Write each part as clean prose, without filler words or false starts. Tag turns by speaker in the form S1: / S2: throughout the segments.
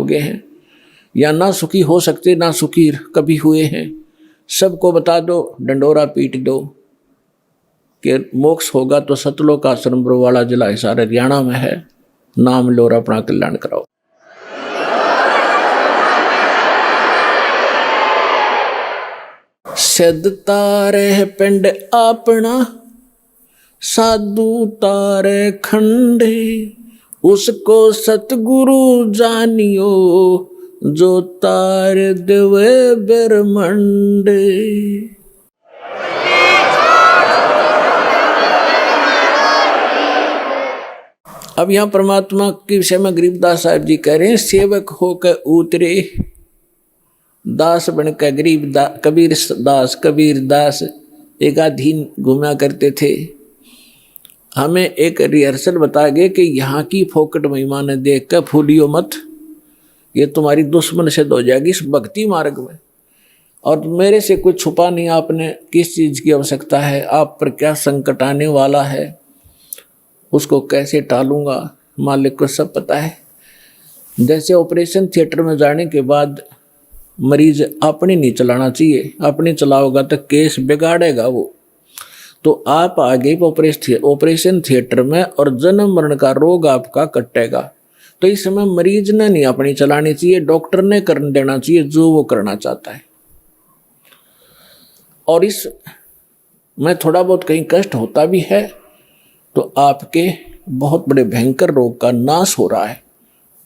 S1: गए हैं, या ना सुखी हो सकते ना सुखी कभी हुए हैं, सबको बता दो, डंडोरा पीट दो कि मोक्ष होगा तो सतलोक आश्रम बरवाड़ा जिला हिसार हरियाणा में है, नाम लो और अपना कल्याण कराओ। सिद्ध तारे पिंड अपना, साधु तारे खंडे, उसको सतगुरु जानियो, जो तार देवे ब्रह्मंडे। अब यहाँ परमात्मा के विषय में गरीबदास साहब जी कह रहे हैं, सेवक होकर उतरे दास बनकर गरीब कबीर दास एक अधीन घूमा करते थे। हमें एक रिहर्सल बता गए कि यहाँ की फोकट महिमा ने देख कर फूलियो मत, ये तुम्हारी दुश्मन सिद्ध हो जाएगी इस भक्ति मार्ग में। और मेरे से कुछ छुपा नहीं, आपने किस चीज़ की आवश्यकता है, आप पर क्या संकट आने वाला है, उसको कैसे टालूंगा, मालिक को सब पता है। जैसे ऑपरेशन थिएटर में जाने के बाद मरीज अपनी नहीं चलाना चाहिए, अपनी चलाओगा तो केस बिगाड़ेगा वो। तो आप आगे ऑपरेशन थिएटर में और जन्म मरण का रोग आपका कटेगा, तो इस समय मरीज ने नहीं अपनी चलानी चाहिए, डॉक्टर ने कर देना चाहिए जो वो करना चाहता है। और इस में थोड़ा बहुत कहीं कष्ट होता भी है तो आपके बहुत बड़े भयंकर रोग का नाश हो रहा है,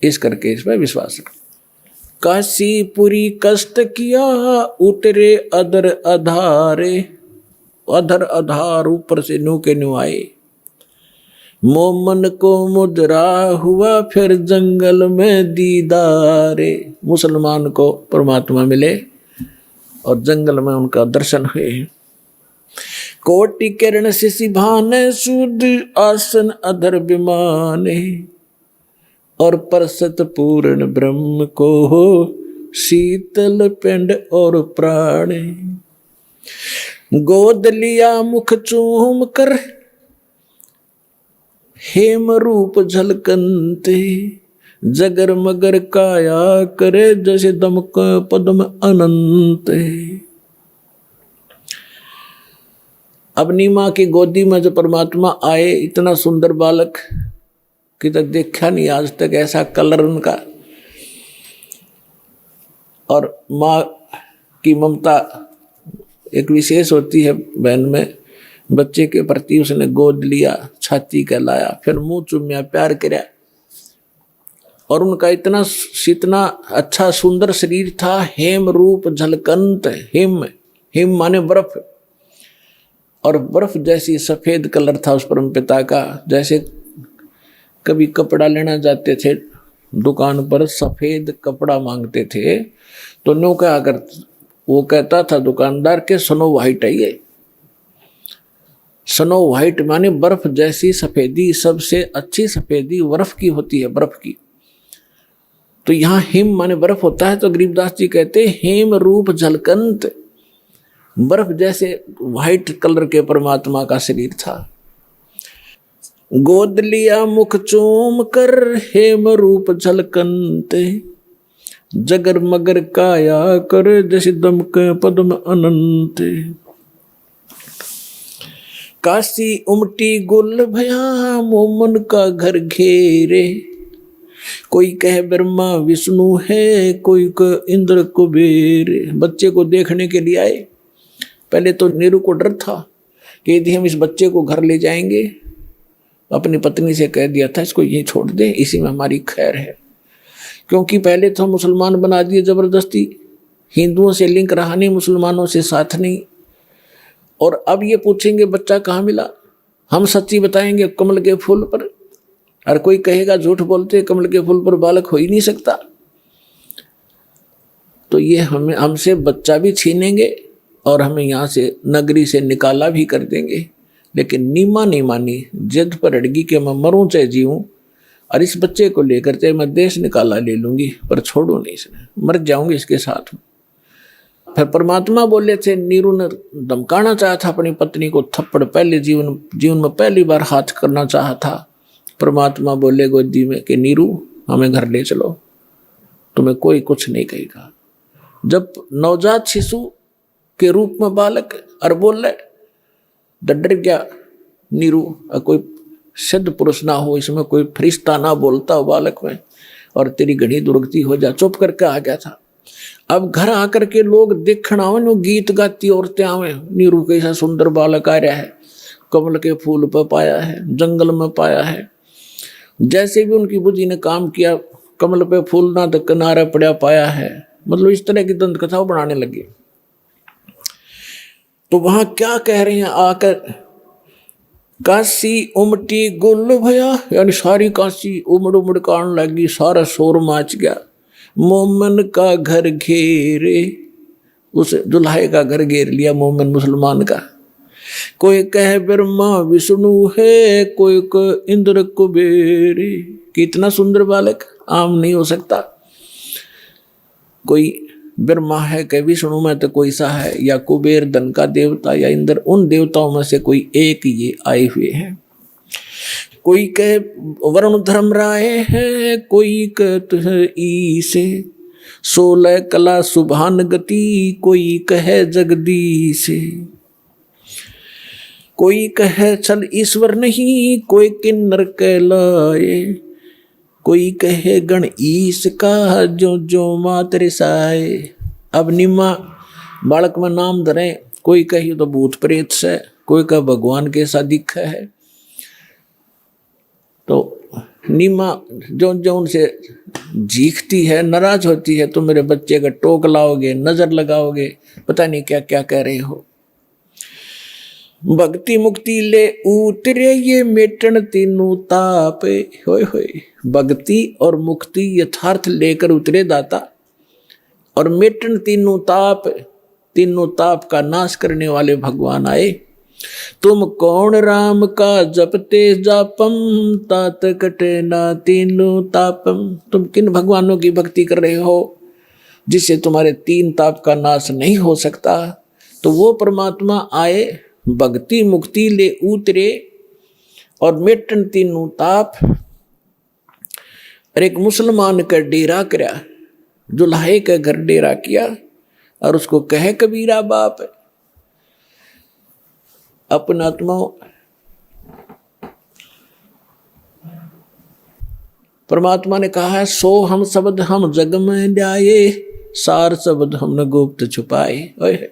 S1: इस करके इसमें विश्वास रखो। काशीपुरी कष्ट किया उतरे अधर अधारे, अधर अधार ऊपर से न्यू के न्यू आए। मोमन को मुद्रा हुआ फिर जंगल में दीदारे। मुसलमान को परमात्मा मिले और जंगल में उनका दर्शन हुए। कोटि किरण से सिभाने शुद्ध आसन अधर विमाने, और परसत पूर्ण ब्रह्म को हो शीतल पिंड और प्राणे। गोद लिया मुख चूम कर हेम रूप झलकनते, जगर मगर काया करे जैसे दमक पद्म अनंत। अपनी माँ की गोदी में जो परमात्मा आए, इतना सुंदर बालक कि तक देखा नहीं आज तक ऐसा कलर उनका। और माँ की ममता एक विशेष होती है बहन में, बच्चे के प्रति उसने गोद लिया, छाती कहलाया, फिर मुंह चूमिया, प्यार किया। और उनका इतना अच्छा सुंदर शरीर था, हेम रूप झलकंत। हेम माने बर्फ, और बर्फ जैसी सफेद कलर था उस परम पिता का। जैसे कभी कपड़ा लेना जाते थे दुकान पर, सफेद कपड़ा मांगते थे तो नो क्या अगर वो कहता था दुकानदार के स्नो व्हाइट है ये। स्नो व्हाइट माने बर्फ जैसी सफेदी, सबसे अच्छी सफेदी बर्फ की होती है, बर्फ की। तो यहाँ हिम माने बर्फ होता है। तो गरीबदास जी कहते हेम रूप झलकंत, बर्फ जैसे व्हाइट कलर के परमात्मा का शरीर था। गोद लिया मुख चूम कर हेम रूप झलकंते, जगर मगर काया कर जैसे दमक पद्म अनंत। काशी उमटी गुल भया मोमन का घर घेरे, कोई कहे ब्रह्मा विष्णु है, कोई कहे इंद्र कुबेर। बच्चे को देखने के लिए आए। पहले तो नीरू को डर था कि यदि हम इस बच्चे को घर ले जाएंगे, अपनी पत्नी से कह दिया था इसको यहीं छोड़ दें, इसी में हमारी खैर है। क्योंकि पहले तो मुसलमान बना दिए जबरदस्ती, हिंदुओं से लिंक रहा नहीं, मुसलमानों से साथ नहीं। और अब ये पूछेंगे बच्चा कहाँ मिला, हम सच्ची बताएंगे कमल के फूल पर, और कोई कहेगा झूठ बोलते कमल के फूल पर बालक हो ही नहीं सकता। तो ये हमसे बच्चा भी छीनेंगे और हमें यहाँ से नगरी से निकाला भी कर देंगे। लेकिन नीमा नहीं मानी, जिद पर अड़गी कि मैं मरूं चाहे जीऊं, और इस बच्चे को लेकर चाहे मैं देश निकाला ले लूंगी, पर छोड़ू नहीं इसने, मर जाऊंगी इसके साथ। फिर परमात्मा बोले थे, नीरू ने धमकाना चाहा था अपनी पत्नी को, थप्पड़ पहले जीवन में पहली बार हाथ करना चाहा था। परमात्मा बोले गोदी में कि नीरू हमें घर ले चलो। तुम्हें कोई कुछ नहीं कहेगा। जब नवजात शिशु के रूप में बालक और बोल रहे, डर गया नीरू, कोई सिद्ध पुरुष ना हो, इसमें कोई फरिश्ता ना बोलता हो बालक में, और तेरी घड़ी दुर्गति हो जा, चुप करके आ गया था। अब घर आकर के लोग देखना आवे, नो गीत गाती औरतें आवे, नीरू कैसा सुंदर बालक आ रहा है, कमल के फूल पर पाया है, जंगल में पाया है। जैसे भी उनकी बुद्धि ने काम किया, कमल पे फूल ना तो किनारे पड़ा पाया है, मतलब इस तरह की दंत कथा बनाने लगी। तो वहां क्या कह रहे हैं आकर, काशी उमटी गुल भया, यानी सारी काशी उमड़ उमड़ कान लगी, सारा शोर माच गया। मोमन का घर घेरे, उस दुल्हे का घर घेर लिया मोमन मुसलमान का। कोई कहे ब्रह्मा विष्णु है, कोई कहे इंद्र कुबेर। कितना सुंदर बालक, आम नहीं हो सकता। कोई ब्रह्मा है, कहे विष्णु में तो कोई सा है, या कुबेर धन का देवता, या इंद्र, उन देवताओं में से कोई एक ये आए हुए हैं। कोई कहे वरुण धर्म राय है, कोई कहे ईसे, 16 कला सुभान गति, कोई कहे जगदीश। कोई कहे चल ईश्वर नहीं, कोई किन्नर कहलाए, कोई कहे गण ईश का, जो जो मातरे साए। अब निम्मा बालक में नाम धरे, कोई कहे तो भूत प्रेत से, कोई कहे भगवान के सा दिखा है। तो निम्मा जो जो उनसे जीखती है, नाराज होती है, तो मेरे बच्चे का टोक लाओगे, नजर लगाओगे, पता नहीं क्या क्या कह रहे हो। भक्ति मुक्ति ले उतरे ये मेटन तीनों ताप, होए होए। भक्ति और मुक्ति यथार्थ लेकर उतरे दाता, और मेटन तीनों ताप का नाश करने वाले भगवान आए। तुम कौन राम का जपते जापम, तात कटे ना तीनों तापम। तुम किन भगवानों की भक्ति कर रहे हो जिससे तुम्हारे 3 ताप का नाश नहीं हो सकता। तो वो परमात्मा आए, भक्ति मुक्ति ले उतरे और मेटन तीनों ताप। और एक मुसलमान का डेरा करा, दुल्हे का घर डेरा किया, और उसको कहे कबीरा बाप। अपना आत्मा परमात्मा ने कहा है, सो हम शब्द हम जग में ल्याए, सार शब्द हमने गुप्त छुपाए।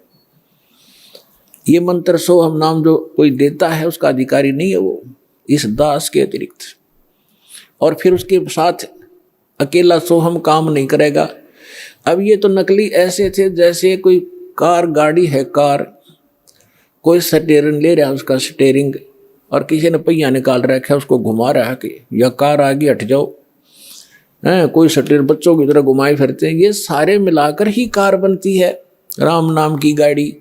S1: ये मंत्र सो हम नाम जो कोई देता है उसका अधिकारी नहीं है वो, इस दास के अतिरिक्त। और फिर उसके साथ अकेला सो हम काम नहीं करेगा। अब ये तो नकली ऐसे थे जैसे कोई कार गाड़ी है, कार कोई स्टीयरिंग ले रहा है, उसका स्टीयरिंग, और किसी ने पहिया निकाल रखा है, उसको घुमा रहा है कि या कार आगे हट जाओ, है कोई स्टीयरिंग बच्चों की तरह घुमाए फिरते हैं। ये सारे मिलाकर ही कार बनती है, राम नाम की गाड़ी।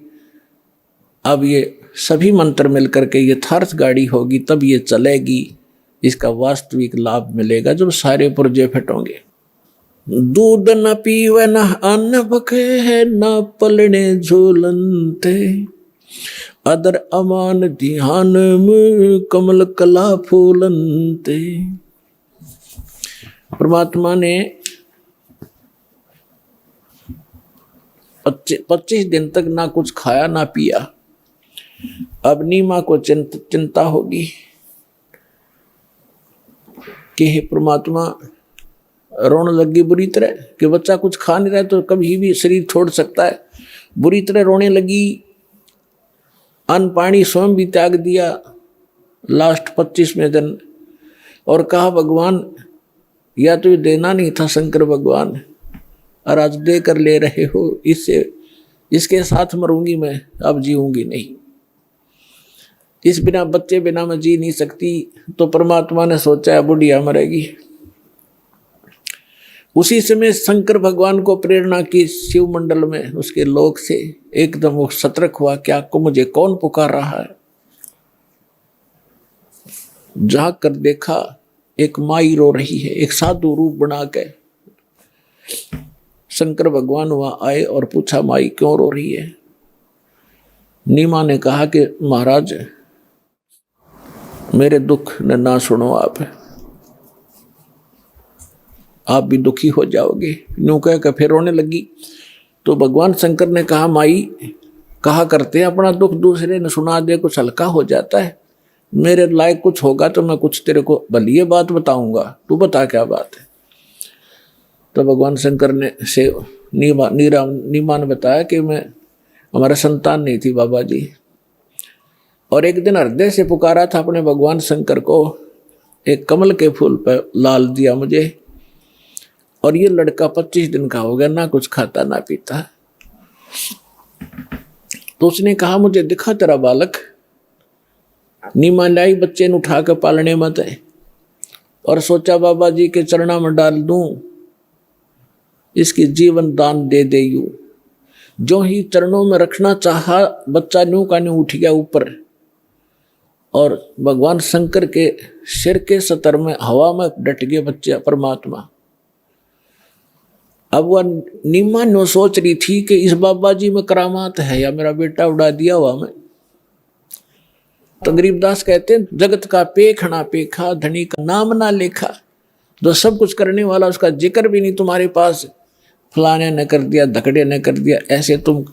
S1: अब ये सभी मंत्र मिलकर के यथार्थ गाड़ी होगी, तब ये चलेगी, इसका वास्तविक लाभ मिलेगा जब सारे पुर्जे फटोंगे। दूध न पीवे न अन्न बखे है, न पलने झूलनते, अदर अमान ध्यान में कमल कला फूलनते। परमात्मा ने 25 दिन तक ना कुछ खाया ना पिया। अब नीमा को चिंता होगी कि हे परमात्मा, रोने लगी बुरी तरह कि बच्चा कुछ खा नहीं रहा है तो कभी भी शरीर छोड़ सकता है। बुरी तरह रोने लगी, अन्न पानी स्वयं भी त्याग दिया लास्ट 25वें दिन, और कहा भगवान या तो ये देना नहीं था शंकर भगवान, और आज दे कर ले रहे हो, इसके साथ मरूंगी मैं, अब जीऊंगी नहीं। इस बिना बच्चे बिना मैं जी नहीं सकती। तो परमात्मा ने सोचा बुढ़िया मरेगी। उसी समय शंकर भगवान को प्रेरणा की शिव मंडल में, उसके लोक से एकदम वो सतर्क हुआ, क्या को मुझे कौन पुकार रहा है। जाग कर देखा एक माई रो रही है, एक साधु रूप बना के। शंकर भगवान वहां आए और पूछा माई क्यों रो रही है। नीमा ने कहा कि महाराज मेरे दुख ने ना सुनो आप, आप भी दुखी हो जाओगे। यूँ कह कर फिर रोने लगी। तो भगवान शंकर ने कहा, माई कहा करते हैं अपना दुख दूसरे ने सुना दे कुछ हल्का हो जाता है। मेरे लायक कुछ होगा तो मैं कुछ तेरे को भली बात बताऊंगा, तू बता क्या बात है। तो भगवान शंकर ने से नीमा ने बताया कि मैं हमारा संतान नहीं थी बाबा जी, और एक दिन हृदय से पुकारा था अपने भगवान शंकर को, एक कमल के फूल पर लाल दिया मुझे, और ये लड़का 25 दिन का हो गया, ना कुछ खाता ना पीता। तो उसने कहा, मुझे दिखा तेरा बालक। नीमा लाई बच्चे ने उठा कर पालने मत है, और सोचा बाबा जी के चरणों में डाल दूं, इसकी जीवन दान दे दे। यूं जो ही चरणों में रखना चाहा, बच्चा न्यू का न्यू उठ गया ऊपर, और भगवान शंकर के सिर के सतर में हवा में डट गए बच्चे परमात्मा। अब वह नीमा नो सोच रही थी कि इस बाबा जी में करामात है या मेरा बेटा उड़ा दिया हुआ मैं। तो गरीबदास कहते हैं, जगत का पेखना पेखा, धनी का नाम ना लेखा। जो सब कुछ करने वाला उसका जिक्र भी नहीं तुम्हारे पास, फलाने ने कर दिया, धकड़े ने कर दिया, ऐसे तुम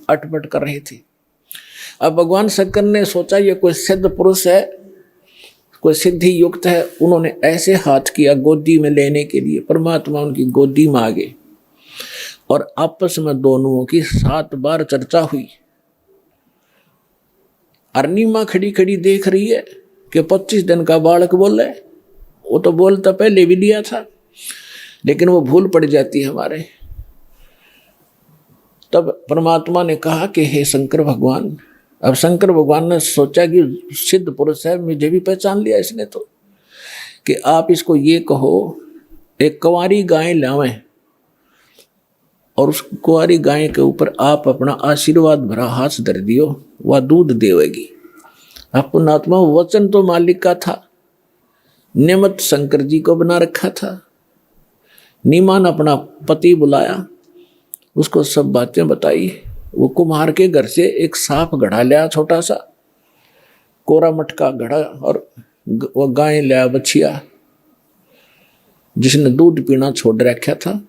S1: अटपट कर रहे थे। अब भगवान शंकर ने सोचा ये कोई सिद्ध पुरुष है, कोई सिद्धि युक्त है। उन्होंने ऐसे हाथ किया गोदी में लेने के लिए, परमात्मा उनकी गोदी में आ गए, और आपस में दोनों की 7 बार चर्चा हुई। अरनीमा खड़ी खड़ी देख रही है कि 25 दिन का बालक बोल रहा है। वो तो बोलता पहले भी लिया था, लेकिन वो भूल पड़ जाती है हमारे। तब परमात्मा ने कहा कि हे शंकर भगवान। अब शंकर भगवान ने सोचा कि सिद्ध पुरुष है, मुझे भी पहचान लिया इसने तो, कि आप इसको ये कहो, एक कुंवारी गाय लावें, और उस कुंवारी गाय के ऊपर आप अपना आशीर्वाद भरा हाथ धर दियो, वह दूध देवेगी। अब पुण्यात्मा वचन तो मालिक का था, नियमत शंकर जी को बना रखा था। नीमा ने अपना पति बुलाया, उसको सब बातें बताई। वो कुम्हार के घर से एक साफ घड़ा लिया, छोटा सा कोरा मटका घड़ा, और वो गाय लिया बछिया, जिसने दूध पीना छोड़ रखा था,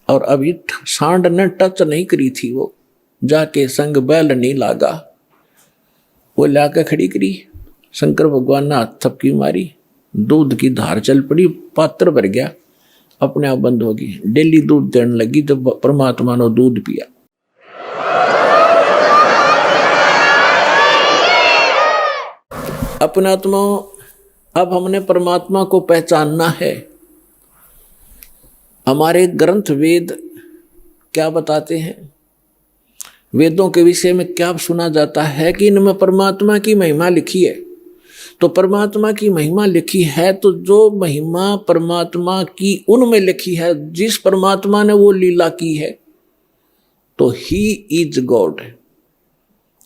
S1: और अभी सांड ने टच नहीं करी थी। वो जाके संग बैल नहीं लागा, वो लाकर खड़ी करी। शंकर भगवान ने हाथ थपकी मारी, दूध की धार चल पड़ी, पात्र भर गया, अपने आप बंद होगी। डेली दूध देने लगी, तो परमात्मा ने दूध पिया। अपने आत्मा, अब हमने परमात्मा को पहचानना है। हमारे ग्रंथ वेद क्या बताते हैं, वेदों के विषय में क्या सुना जाता है कि इनमें परमात्मा की महिमा लिखी है। तो परमात्मा की महिमा लिखी है, तो जो महिमा परमात्मा की उनमें लिखी है, जिस परमात्मा ने वो लीला की है, तो ही इज गॉड,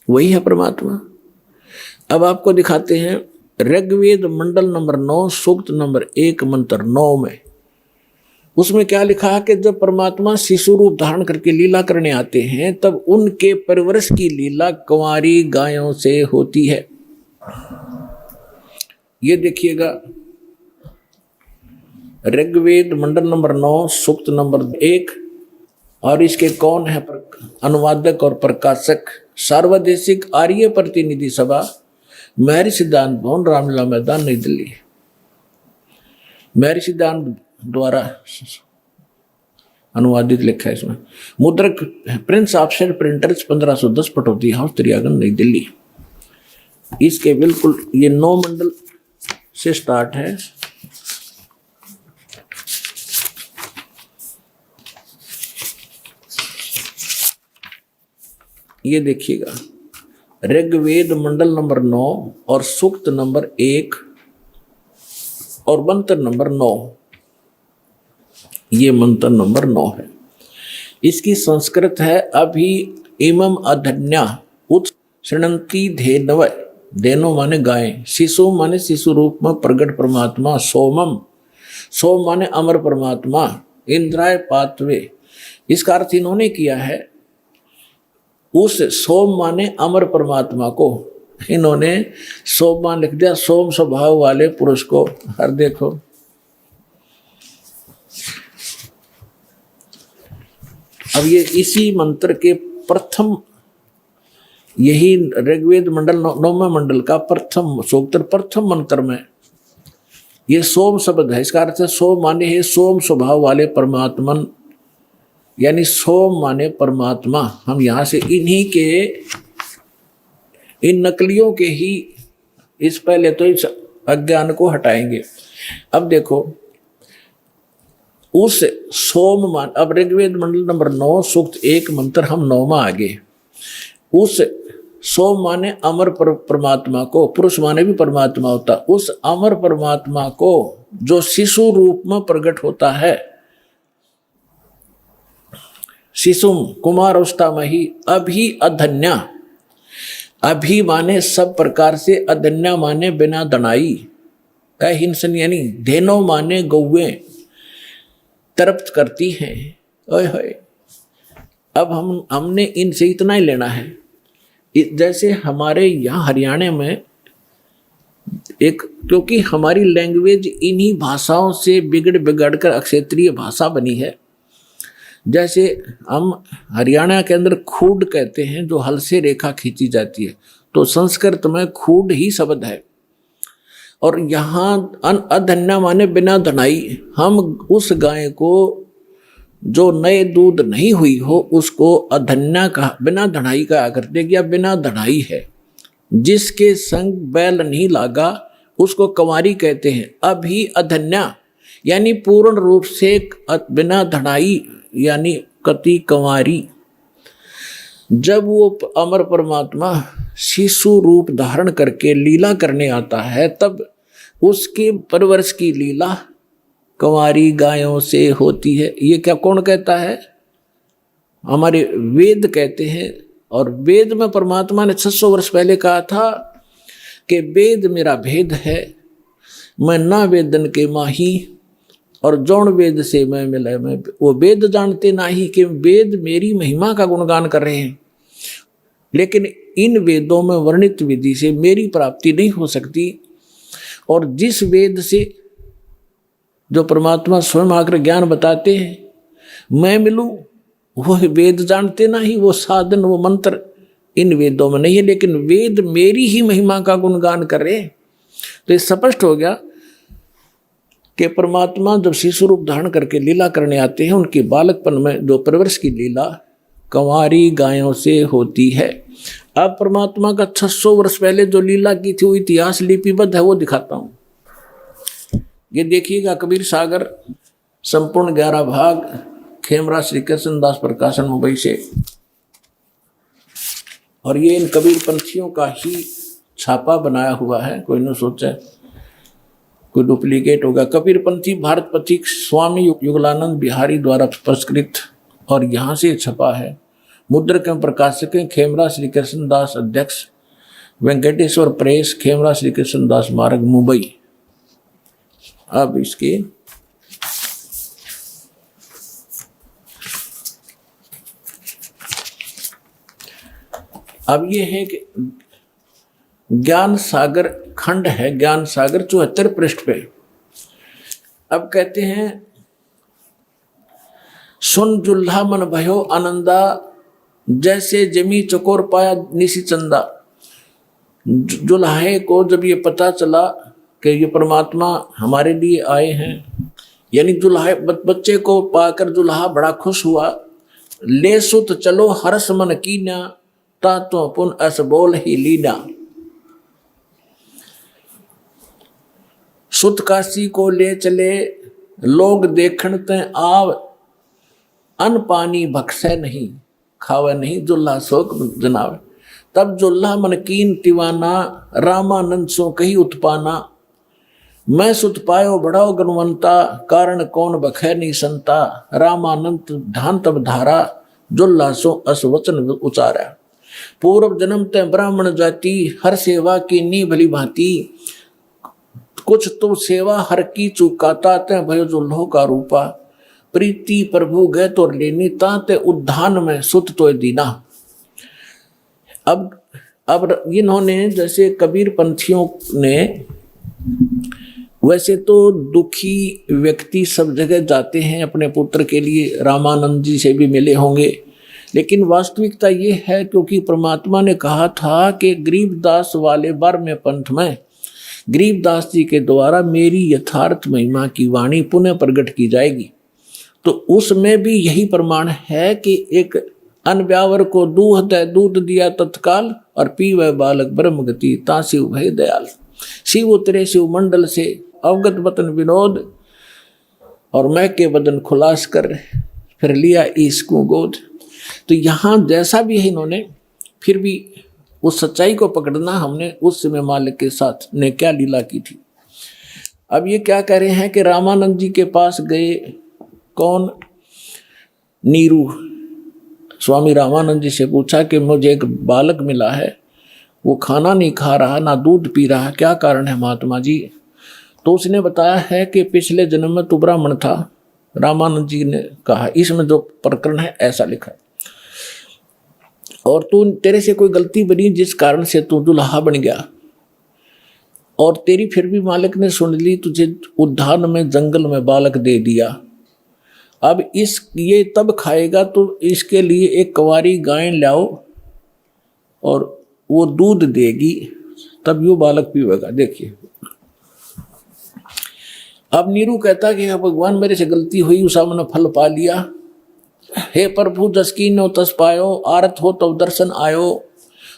S1: वही है परमात्मा। अब आपको दिखाते हैं ऋग्वेद मंडल नंबर 9 सूक्त नंबर 1 मंत्र 9 में, उसमें क्या लिखा है कि जब परमात्मा शिशु रूप धारण करके लीला करने आते हैं, तब उनके परवरिश की लीला कुंवारी गायों से होती है। ये देखिएगा, ऋग्वेद मंडल नंबर 9 सूक्त नंबर 1, और इसके कौन है अनुवादक और प्रकाशक, सार्वदेशिक आर्य प्रतिनिधि सभा, महर्षि सिद्धांत भवन, रामलीला मैदान, नई दिल्ली। महर्षि सिद्धांत द्वारा अनुवादित लिखा है इसमें। मुद्रक Prince Offset Printers 1510 Pataudi House, त्रियागन, नई दिल्ली। इसके बिल्कुल ये 9 मंडल से स्टार्ट है। ये देखिएगा, ऋग्वेद मंडल नंबर 9 और सूक्त नंबर 1 और मंत्र नंबर 9, ये मंत्र नंबर 9 है। इसकी संस्कृत है अभि इमम अधन्या उत शृणंती धेनव, धेनो माने गाय, शिशु माने शिशु रूप में प्रगट परमात्मा, सोमम, सोम माने अमर परमात्मा, इंद्राय पात्वे। इसका अर्थ इन्होंने किया है, उस सोम माने अमर परमात्मा को इन्होंने सोम लिख दिया, सोम स्वभाव वाले पुरुष को। हर देखो अब ये इसी मंत्र के प्रथम, यही ऋग्वेद मंडल 9वें मंडल का प्रथम सूक्त प्रथम मंत्र में ये सोम शब्द है। इसका अर्थ है सोम माने है सोम स्वभाव वाले परमात्मन, यानी सोम माने परमात्मा। हम यहाँ से इन्हीं के, इन नकलियों के ही इस पहले तो इस अज्ञान को हटाएंगे। अब देखो उस सोम मान, अब ऋग्वेद मंडल नंबर 9 सूक्त 1 मंत्र हम 9वां आगे। उस सोम माने अमर परमात्मा को, पुरुष माने भी परमात्मा होता, उस अमर परमात्मा को जो शिशु रूप में प्रकट होता है, शिशुम कुमार अवस्था में ही अभी अधन्या, अभी माने सब प्रकार से, अधन्या माने बिना दनाई, हिंसन यानी धेनो माने गौवें तृप्त करती हैं। ओए होए, अब हमने इनसे इतना ही लेना है। जैसे हमारे यहाँ हरियाणा में एक, क्योंकि हमारी लैंग्वेज इन्हीं भाषाओं से बिगड़ कर अक्षेत्रीय भाषा बनी है। जैसे हम हरियाणा के अंदर खूड कहते हैं, जो हल से रेखा खींची जाती है, तो संस्कृत में खूड ही शब्द है। और यहाँ अधन्या माने बिना धनाई, हम उस गाय को जो नए दूध नहीं हुई हो उसको अधन्या का, बिना धनाई का करते क्या, बिना धनाई है। जिसके संग बैल नहीं लागा उसको कंवारी कहते हैं। अभी अधन्या यानी पूर्ण रूप से बिना धनाई, यानी कति कंवारी। जब वो अमर परमात्मा शिशु रूप धारण करके लीला करने आता है, तब उसके परवरिश की लीला कंवारी गायों से होती है। ये क्या कौन कहता है? हमारे वेद कहते हैं। और वेद में परमात्मा ने 600 वर्ष पहले कहा था कि वेद मेरा भेद है, मैं ना वेदन के माही, और जौन वेद से मैं मिला, मैं वो वेद जानते ना ही कि वेद मेरी महिमा का गुणगान कर रहे हैं, लेकिन इन वेदों में वर्णित विधि से मेरी प्राप्ति नहीं हो सकती। और जिस वेद से जो परमात्मा स्वयं आकर ज्ञान बताते हैं मैं मिलूं, वह वेद जानते ना ही, वो साधन वो मंत्र इन वेदों में नहीं है, लेकिन वेद मेरी ही महिमा का गुणगान कर रहे। तो ये स्पष्ट हो गया कि परमात्मा जब शिशु रूप धारण करके लीला करने आते हैं, उनके बालकपन में जो परवरिश की लीला कंवारी गायों से होती है। अब परमात्मा का 600 वर्ष पहले जो लीला की थी वो इतिहास लिपिबद्ध है, वो दिखाता हूँ। ये देखिएगा कबीर सागर संपूर्ण 11 भाग, खेमरा श्री कृष्ण दास प्रकाशन मुंबई से। और ये इन कबीर पंथियों का ही छापा बनाया हुआ है, कोई न सोचे कोई डुप्लीकेट होगा। कबीर पंथी भारत पथिक स्वामी युगलानंद बिहारी द्वारा पुरस्कृत, और यहाँ से छपा है। मुद्रक एवं प्रकाशक खेमरा श्री कृष्ण दास, अध्यक्ष वेंकटेश्वर प्रेस, खेमरा श्री कृष्ण दास मार्ग मुंबई। अब इसके अब ये है कि ज्ञान सागर खंड है, ज्ञान सागर 74 पृष्ठ पे। अब कहते हैं सुन जुल्हा मन भयो आनंदा, जैसे जमी चकोर पाया निशी चंदा। जुल्हे को जब ये पता चला कि ये परमात्मा हमारे लिए आए हैं, यानी जुल्हा बच्चे को पाकर जुल्हा बड़ा खुश हुआ। ले सुत चलो हर्ष मन कीना, ता तो पुन अस बोल ही लीना। सुत काशी को ले चले, लोग देखण ते आव, अन पानी भक्षय नहीं, खावे नहीं, जुल्हा शोक जनावे। तब जुल्हा मन कीन तिवाना, रामानंद सो कही उत्पाना। मैं सुत पायो बढ़ाओ गुणवंता, कारण कौन बखै नहीं संता। रामानंद ध्यान तब धारा, जुल्हा सो अस वचन उचारा। पूर्व जन्म ते ब्राह्मण जाति, हर सेवा की नी भली भांति। कुछ तो सेवा हर की चुकाता, ते भयो जुल्हो का रूपा। प्रीति प्रभु गए तो लेनी, ताते उद्धान में सुत तो दीना। अब इन्होंने, जैसे कबीर पंथियों ने वैसे तो दुखी व्यक्ति सब जगह जाते हैं अपने पुत्र के लिए, रामानंद जी से भी मिले होंगे, लेकिन वास्तविकता ये है क्योंकि परमात्मा ने कहा था कि गरीबदास वाले बार में पंथ में गरीबदास जी के द्वारा मेरी यथार्थ महिमा की वाणी पुनः प्रकट की जाएगी। तो उसमें भी यही प्रमाण है कि एक अनब्यावर को दूध दिया तत्काल, और पीवे बालक ब्रह्म गति ताशिव भय दयाल। शिव उतरे शिव मंडल से अवगत वतन विनोद, और मैं के बदन खुलास कर फिर लिया इसको गोद। तो यहाँ जैसा भी है इन्होंने, फिर भी उस सच्चाई को पकड़ना हमने उस समय मालिक के साथ ने क्या लीला की थी। अब ये क्या कह रहे हैं कि रामानंद जी के पास गए, कौन? नीरू। स्वामी रामानंद जी से पूछा कि मुझे एक बालक मिला है, वो खाना नहीं खा रहा, ना दूध पी रहा, क्या कारण है महात्मा जी? तो उसने बताया है कि पिछले जन्म में तू ब्राह्मण था। रामानंद जी ने कहा, इसमें जो प्रकरण है ऐसा लिखा, और तू तेरे से कोई गलती बनी जिस कारण से तू दुल्हा बन गया, और तेरी फिर भी मालिक ने सुन ली, तुझे उद्यान में जंगल में बालक दे दिया। अब ये तब खाएगा तो इसके लिए एक कुंवारी गाय लाओ और वो दूध देगी, तब यो बालक पीवेगा। देखिए, अब नीरू कहता कि भगवान मेरे से गलती हुई, उसा मैंने फल पा लिया। हे प्रभु जसकी नो तस पायो, आरत हो तो दर्शन आयो,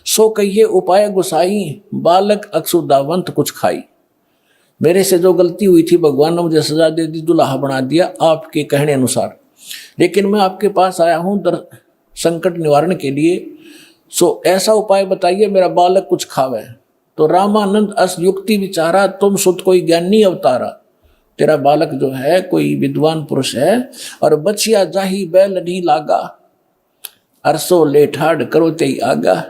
S1: सो कहिए उपाय गुसाई, बालक अक्षुदावंत कुछ खाई। मेरे से जो गलती हुई थी भगवान ने मुझे सजा दे दी, दुल्हा बना दिया आपके कहने अनुसार, लेकिन मैं आपके पास आया हूँ संकट निवारण के लिए, सो ऐसा उपाय बताइए मेरा बालक कुछ खावे। तो रामानंद अस युक्ति विचारा, तुम सुध कोई ज्ञानी अवतारा। तेरा बालक जो है कोई विद्वान पुरुष है, और बचिया जाही बैल नहीं लागा, अरसो ले ठाड़ करो ते आगा।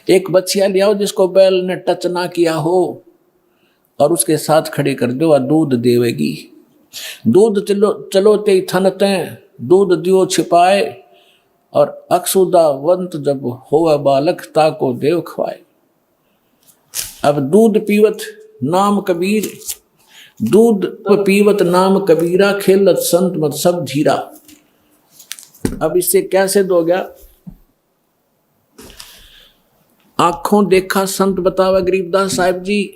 S1: एक बचिया ले आओ जिसको बैल ने टच ना किया हो, और उसके साथ खड़े कर दो और दूध देवेगी। दूध चलो ते थनते, दूध दियो छिपाए, और अक्षुदावंत जब होवे बालक ताको देव खवाए। अब दूध पीवत नाम कबीर, दूध पीवत नाम कबीरा, खेलत संत मत सब धीरा। अब इससे क्या सिद्ध हो गया? आंखों देखा संत बतावे गरीबदास साहिब जी,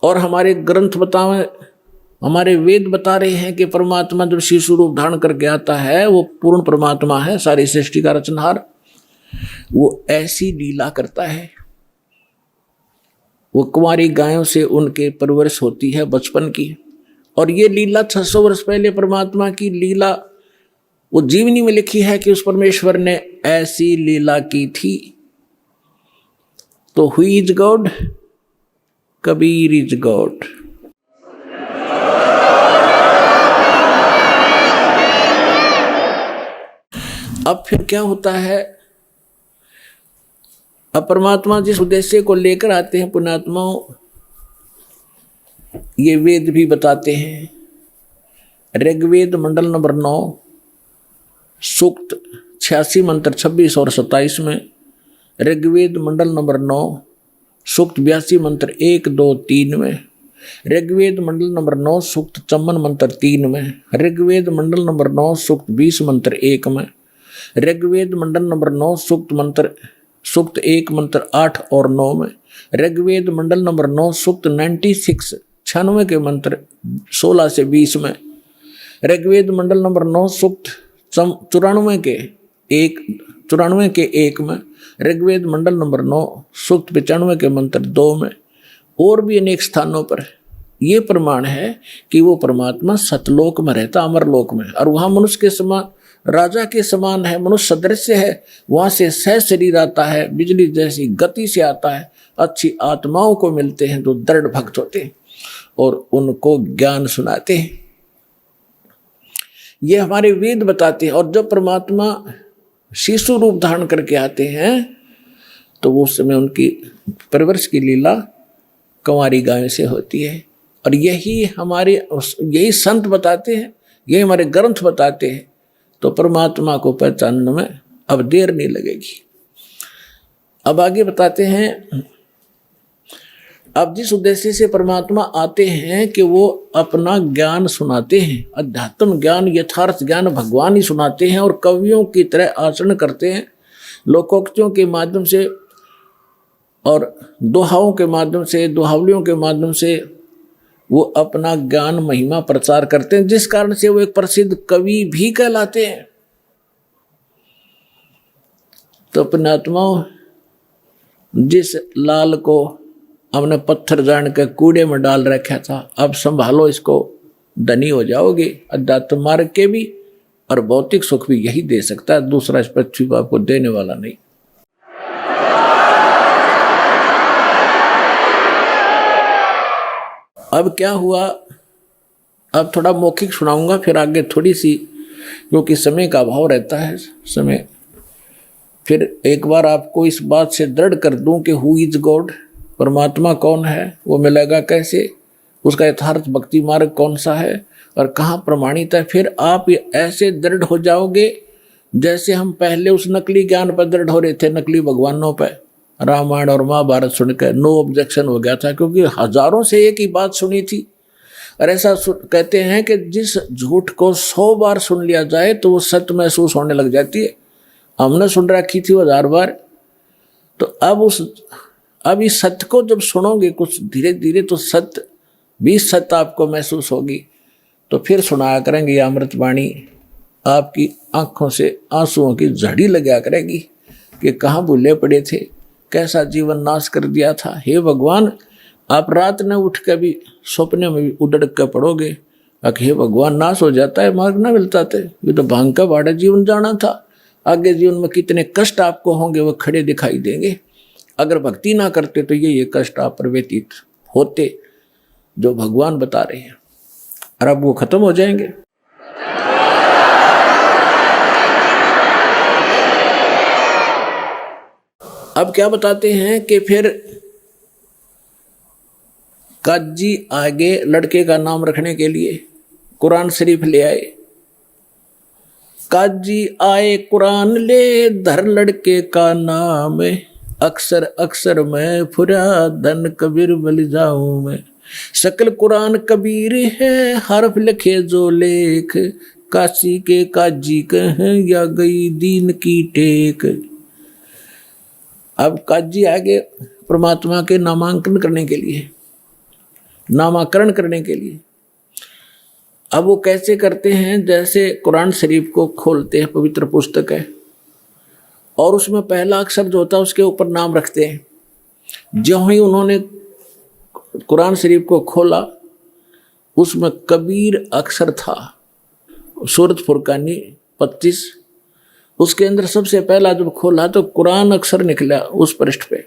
S1: और हमारे ग्रंथ बतावे, हमारे वेद बता रहे हैं कि परमात्मा जब शिशु रूप धारण करके आता है वो पूर्ण परमात्मा है, सारी सृष्टि का रचनहार। वो ऐसी लीला करता है, वो कुंवारी गायों से उनके परवरिश होती है बचपन की, और ये लीला 600 वर्ष पहले परमात्मा की लीला वो जीवनी में लिखी है कि उस परमेश्वर ने ऐसी लीला की थी। तो who is God? Kabir is God. अब फिर क्या होता है? अब परमात्मा जिस उद्देश्य को लेकर आते हैं पुण्यात्माओं, ये वेद भी बताते हैं। ऋग्वेद मंडल नंबर 9 सूक्त 86 मंत्र 26 और 27 में, ऋग्वेद मंडल नंबर 9 सूक्त 82 मंत्र 1, 2, 3 में, ऋग्वेद मंडल नंबर 9 सूक्त 54 मंत्र 3 में, ऋग्वेद मंडल नंबर 9 सूक्त 20 मंत्र 1 में, ऋग्वेद मंडल नंबर 9 सूक्त 1 मंत्र 8 और 9 में, ऋग्वेद मंडल नंबर 9 सूक्त 96 के मंत्र 16 से 20 में, ऋग्वेद मंडल नंबर 9 सूक्त 94 के 1 में, ऋग्वेद मंडल नंबर 9 सूक्त 95 के मंत्र 2 में, और भी अनेक स्थानों पर ये प्रमाण है कि वो परमात्मा सतलोक में रहता, अमरलोक में, और वहाँ मनुष्य के समान, राजा के समान है, मनुष्य सदृश्य है। वहाँ से सह शरीर आता है, बिजली जैसी गति से आता है। अच्छी आत्माओं को मिलते हैं जो दृढ़ भक्त होते हैं और उनको ज्ञान सुनाते हैं। ये हमारे वेद बताते हैं। और जब परमात्मा शिशु रूप धारण करके आते हैं तो वो उस समय उनकी परवरिश की लीला कंवारी गायों से होती है। और यही संत बताते हैं, यही हमारे ग्रंथ बताते हैं। तो परमात्मा को पहचानने में अब देर नहीं लगेगी। अब आगे बताते हैं, अब जिस उद्देश्य से परमात्मा आते हैं कि वो अपना ज्ञान सुनाते हैं, अध्यात्म ज्ञान, यथार्थ ज्ञान भगवान ही सुनाते हैं, और कवियों की तरह आचरण करते हैं, लोकोक्तियों के माध्यम से और दोहाओं के माध्यम से, दोहावलियों के माध्यम से वो अपना ज्ञान महिमा प्रचार करते हैं, जिस कारण से वो एक प्रसिद्ध कवि भी कहलाते हैं। तो अपने आत्माओं, जिस लाल को हमने पत्थर जान के कूड़े में डाल रखा था, अब संभालो इसको, धनी हो जाओगे अध्यात्म मार्ग के भी, और भौतिक सुख भी यही दे सकता है, दूसरा इस पृथ्वी पर आपको देने वाला नहीं। अब क्या हुआ, अब थोड़ा मौखिक सुनाऊंगा, फिर आगे थोड़ी सी, क्योंकि समय का अभाव रहता है, समय। फिर एक बार आपको इस बात से दृढ़ कर दूं कि हु इज गॉड, परमात्मा कौन है, वो मिलेगा कैसे, उसका यथार्थ भक्ति मार्ग कौन सा है और कहाँ प्रमाणित है। फिर आप ऐसे दृढ़ हो जाओगे जैसे हम पहले उस नकली ज्ञान पर दृढ़ हो रहे थे, नकली भगवानों पर। रामायण और महाभारत सुनकर नो ऑब्जेक्शन हो गया था, क्योंकि हजारों से एक ही बात सुनी थी। और ऐसा कहते हैं कि जिस झूठ को 100 बार सुन लिया जाए तो वो सत्य महसूस होने लग जाती है। हमने सुन रखी थी वो 1000 बार, तो अब इस सत्य को जब सुनोगे कुछ धीरे धीरे, तो सत्य भी सत्य आपको महसूस होगी। तो फिर सुनाया करेंगे अमृतवाणी, आपकी आंखों से आंसुओं की झड़ी लगा करेगी कि कहाँ भूले पड़े थे, कैसा जीवन नाश कर दिया था। हे भगवान, आप रात न उठ कर भी सपने में भी उड़क कर पड़ोगे, हे भगवान नाश हो जाता है, मार्ग ना मिलता थे, ये तो भांग का भाड़ा जीवन जाना था। आगे जीवन में कितने कष्ट आपको होंगे वो खड़े दिखाई देंगे। अगर भक्ति ना करते तो ये कष्ट आप पर व्यतीत होते जो भगवान बता रहे हैं, और अब वो खत्म हो जाएंगे। अब क्या बताते हैं कि फिर काजी आगे लड़के का नाम रखने के लिए कुरान शरीफ ले आए। काजी आए कुरान ले, धर लड़के का नाम, अक्सर अक्सर मैं फुरा धन कबीर मिल जाऊं मैं। शकल कुरान कबीर है, हरफ लिखे जो लेख, काशी के काजी कहें या गई दीन की टेक। अब काजी आगे परमात्मा के नामांकन करने के लिए, नामाकरण करने के लिए। अब वो कैसे करते हैं, जैसे कुरान शरीफ को खोलते हैं, पवित्र पुस्तक है, और उसमें पहला अक्षर जो होता है उसके ऊपर नाम रखते हैं। जो ही उन्होंने कुरान शरीफ को खोला, उसमें कबीर अक्षर था, सूरत फुरकानी 25, उसके अंदर सबसे पहला जब खोला तो कुरान अक्षर निकला, उस पृष्ठ पे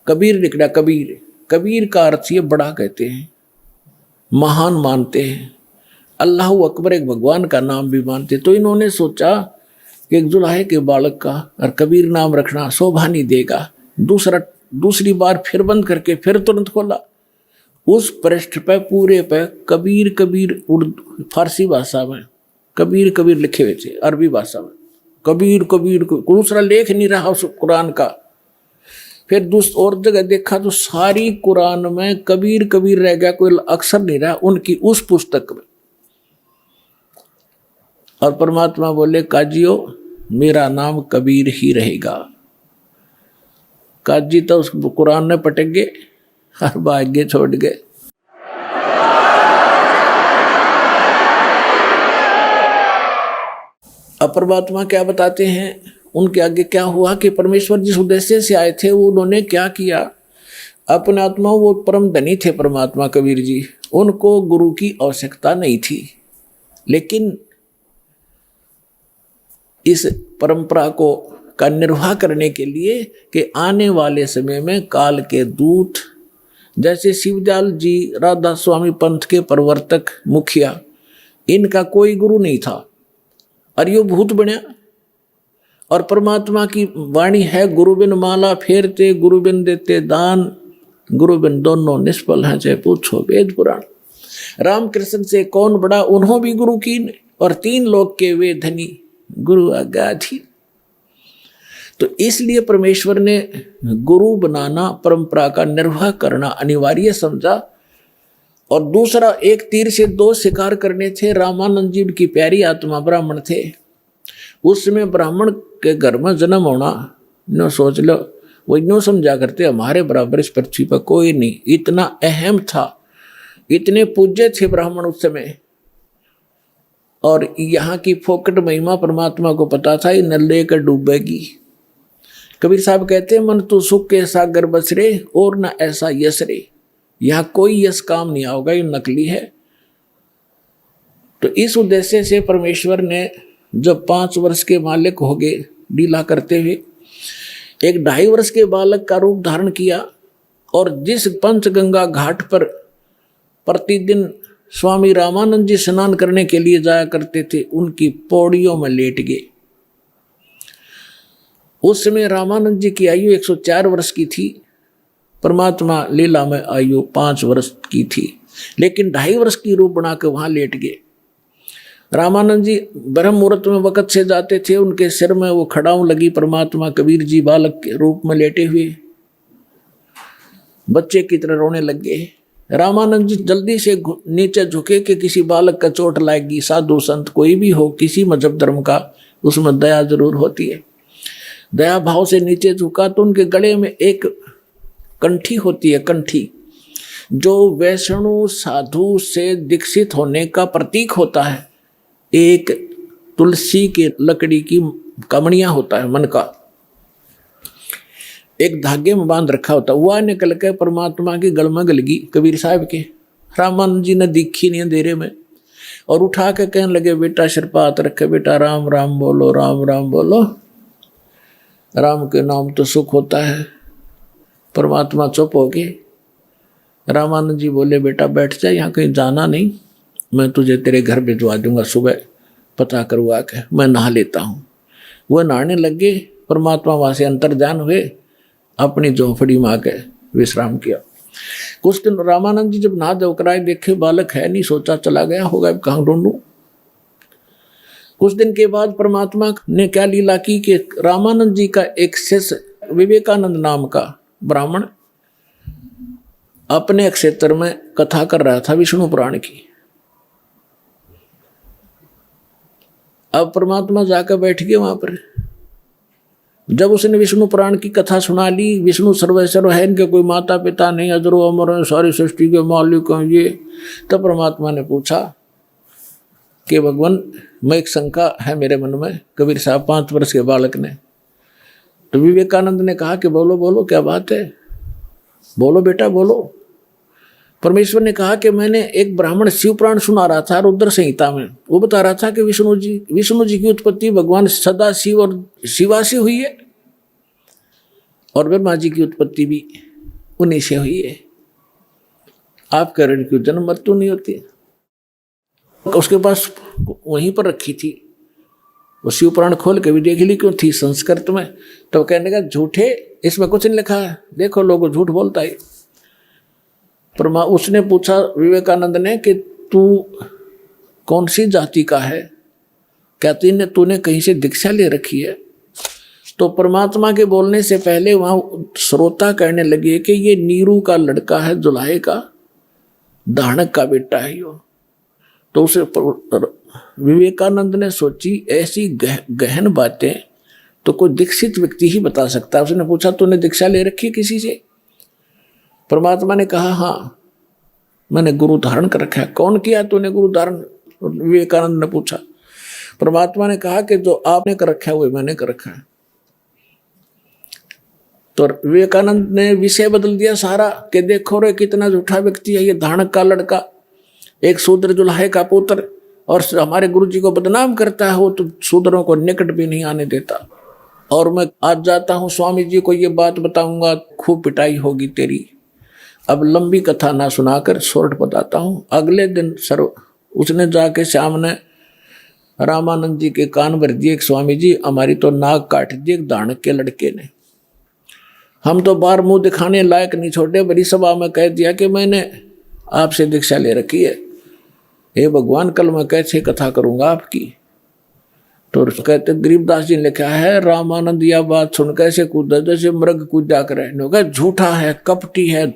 S1: कबीर निकला। कबीर, कबीर का अर्थ ये बड़ा कहते हैं, महान मानते हैं, अल्लाह अकबर एक भगवान का नाम भी मानते। तो इन्होंने सोचा कि एक जुलाहे के बालक का और कबीर नाम रखना शोभा नहीं देगा। दूसरी बार फिर बंद करके फिर तुरंत खोला, उस पृष्ठ पे पूरे पे कबीर कबीर उर्दू फारसी भाषा में कबीर कबीर लिखे हुए थे, अरबी भाषा में कबीर कबीर, दूसरा लेख नहीं रहा उस कुरान का। फिर दूसरी और जगह देखा तो सारी कुरान में कबीर कबीर रह गया, कोई अक्षर नहीं रहा उनकी उस पुस्तक में। और परमात्मा बोले, काजियो मेरा नाम कबीर ही रहेगा। काजी तो उस कुरान में पटक गए, हर भाग्य छोड़ गए। अब परमात्मा क्या बताते हैं, उनके आगे क्या हुआ कि परमेश्वर जिस उद्देश्य से आए थे वो उन्होंने क्या किया। अपने आत्मा, वो परम धनी थे परमात्मा कबीर जी, उनको गुरु की आवश्यकता नहीं थी, लेकिन इस परंपरा को का निर्वाह करने के लिए कि आने वाले समय में काल के दूत जैसे शिवदयाल जी, राधा स्वामी पंथ के प्रवर्तक मुखिया, इनका कोई गुरु नहीं था और यो भूत बना। और परमात्मा की वाणी है, गुरु बिन माला फेरते, गुरु बिन देते दान, गुरु बिन दोनों निष्फल हैं, चाहे पूछो वेद पुराण। रामकृष्ण से कौन बड़ा, उन्हों भी गुरु की, और 3 लोक के वे धनी, गुरु आज्ञा थी। तो इसलिए परमेश्वर ने गुरु बनाना, परंपरा का निर्वाह करना अनिवार्य समझा। और दूसरा, एक तीर से दो शिकार करने थे। रामानंद जी की प्यारी आत्मा ब्राह्मण थे, उस समय ब्राह्मण के घर में जन्म होना, नो सोच लो, वो यूँ समझा करते हमारे बराबर इस पृथ्वी पर कोई नहीं। इतना अहम था, इतने पूज्य थे ब्राह्मण उस समय। और यहाँ की फोकट महिमा परमात्मा को पता था, ये न लेकर डूबेगी। कबीर साहब कहते हैं, मन तो सुख के सागर बस रे और न ऐसा यश रे। यहाँ कोई यश काम नहीं आओगा, ये नकली है। तो इस उद्देश्य से परमेश्वर ने जब 5 वर्ष के मालिक हो गए लीला करते हुए, एक 2.5 वर्ष के बालक का रूप धारण किया। और जिस पंचगंगा घाट पर प्रतिदिन स्वामी रामानंद जी स्नान करने के लिए जाया करते थे, उनकी पौड़ियों में लेट गए। उस समय रामानंद जी की आयु 104 वर्ष की थी, परमात्मा लीला में आयु 5 वर्ष की थी, लेकिन 2.5 वर्ष की रूप बनाकर वहां लेट गए। रामानंद जी ब्रह्म मुहूर्त में वक़्त से जाते थे, उनके सिर में वो खड़ाऊ लगी। परमात्मा कबीर जी बालक के रूप में लेटे हुए बच्चे की तरह रोने लग गए। रामानंद जी जल्दी से नीचे झुके कि किसी बालक का चोट लाएगी। साधु संत कोई भी हो, किसी मजहब धर्म का, उसमें दया जरूर होती है। दया भाव से नीचे झुका तो उनके गले में एक कंठी होती है, कंठी, जो वैष्णु साधु से दीक्षित होने का प्रतीक होता है। एक तुलसी के लकड़ी की कमड़िया होता है, मन का एक धागे में बांध रखा होता है, वह निकल के परमात्मा की गल में गल गई कबीर साहब के। रामानंद जी ने दिखी नहीं अंधेरे में, और उठा के कहने लगे, बेटा सिर पर हाथ रखे, बेटा राम राम बोलो, राम राम बोलो, राम के नाम तो सुख होता है। परमात्मा चुप हो गए। रामानंद जी बोले, बेटा बैठ जा, यहाँ कहीं जाना नहीं, मैं तुझे तेरे घर भिजवा दूंगा, सुबह पता करवा के मैं नहा लेता हूँ। वह नहाने लगे, परमात्मा वहाँ से अंतर्ध्यान हुए, अपनी झोंपड़ी में आके विश्राम किया। कुछ दिन रामानंद जी जब नहा धोकर आए, देखे बालक है नहीं, सोचा चला गया होगा, अब कहाँ ढूंढूं। कुछ दिन के बाद परमात्मा ने क्या लीला की कि रामानंद जी का एक शिष्य विवेकानंद नाम का ब्राह्मण अपने क्षेत्र में कथा कर रहा था विष्णु पुराण की। अब परमात्मा जाकर बैठ गए वहां पर। जब उसने विष्णु पुराण की कथा सुना ली, विष्णु सर्वेश्वर है, इनके कोई माता पिता नहीं, अजरो अमर है, सारी सृष्टि के मालिक हैं ये। तब परमात्मा ने पूछा कि भगवान, मैं एक शंका है मेरे मन में। कबीर साहब 5 वर्ष के बालक ने। तो विवेकानंद ने कहा कि बोलो बोलो, क्या बात है, बोलो बेटा बोलो। परमेश्वर ने कहा कि मैंने एक ब्राह्मण शिव पुराण सुना रहा था रुद्र संहिता में, वो बता रहा था कि विष्णु जी की उत्पत्ति भगवान सदा शिव और शिवा से हुई है, और ब्रह्मा जी की उत्पत्ति भी उन्हीं से हुई है। आप कह रहे क्यों जन्म मृत्यु नहीं होती। उसके पास वहीं पर रखी थी, वो शिव पुराण खोल के भी देख ली, क्यों थी संस्कृत में। तो कहने का झूठे, इसमें कुछ नहीं लिखा है, देखो लोगों झूठ बोलता है। उसने पूछा विवेकानंद ने कि तू कौन सी जाति का है, कहती ने तूने कहीं से दीक्षा ले रखी है। तो परमात्मा के बोलने से पहले वहां श्रोता कहने लगे कि ये नीरू का लड़का है, जुलाहे का, दानक का बेटा है यो। तो उसे विवेकानंद ने सोची ऐसी गहन बातें तो कोई दीक्षित व्यक्ति ही बता सकता है। उसने पूछा तूने दीक्षा ले रखी है किसी से। परमात्मा ने कहा हाँ, मैंने गुरु धारण कर रखा है। कौन किया तूने गुरु धारण, विवेकानंद ने पूछा। परमात्मा ने कहा कि जो आपने कर रखा है वो मैंने कर रखा है। तो विवेकानंद ने विषय बदल दिया सारा कि देखो रे कितना झूठा व्यक्ति है ये, धानक का लड़का, एक शूद्र जुलाहे का पुत्र, और हमारे गुरु जी को बदनाम करता है, वो तो शूद्रों को निकट भी नहीं आने देता। और मैं आज जाता हूँ स्वामी जी को ये बात बताऊंगा, खूब पिटाई होगी तेरी। अब लंबी कथा ना सुनाकर शॉर्ट बताता हूँ। अगले दिन उसने जाके सामने रामानंद जी के कान भर दिए, स्वामी जी हमारी तो नाक काट दी एक दानक के लड़के ने, हम तो बाहर मुंह दिखाने लायक नहीं छोड़े, बड़ी सभा में कह दिया कि मैंने आपसे दीक्षा ले रखी है। हे भगवान, कल मैं कैसे कथा करूंगा आपकी। तो कहते गरीबदास जी ने लिखा है, रामानंद यह बात सुन कैसे कूदा जैसे मृग कूदा करे, झूठा है, कपटी है,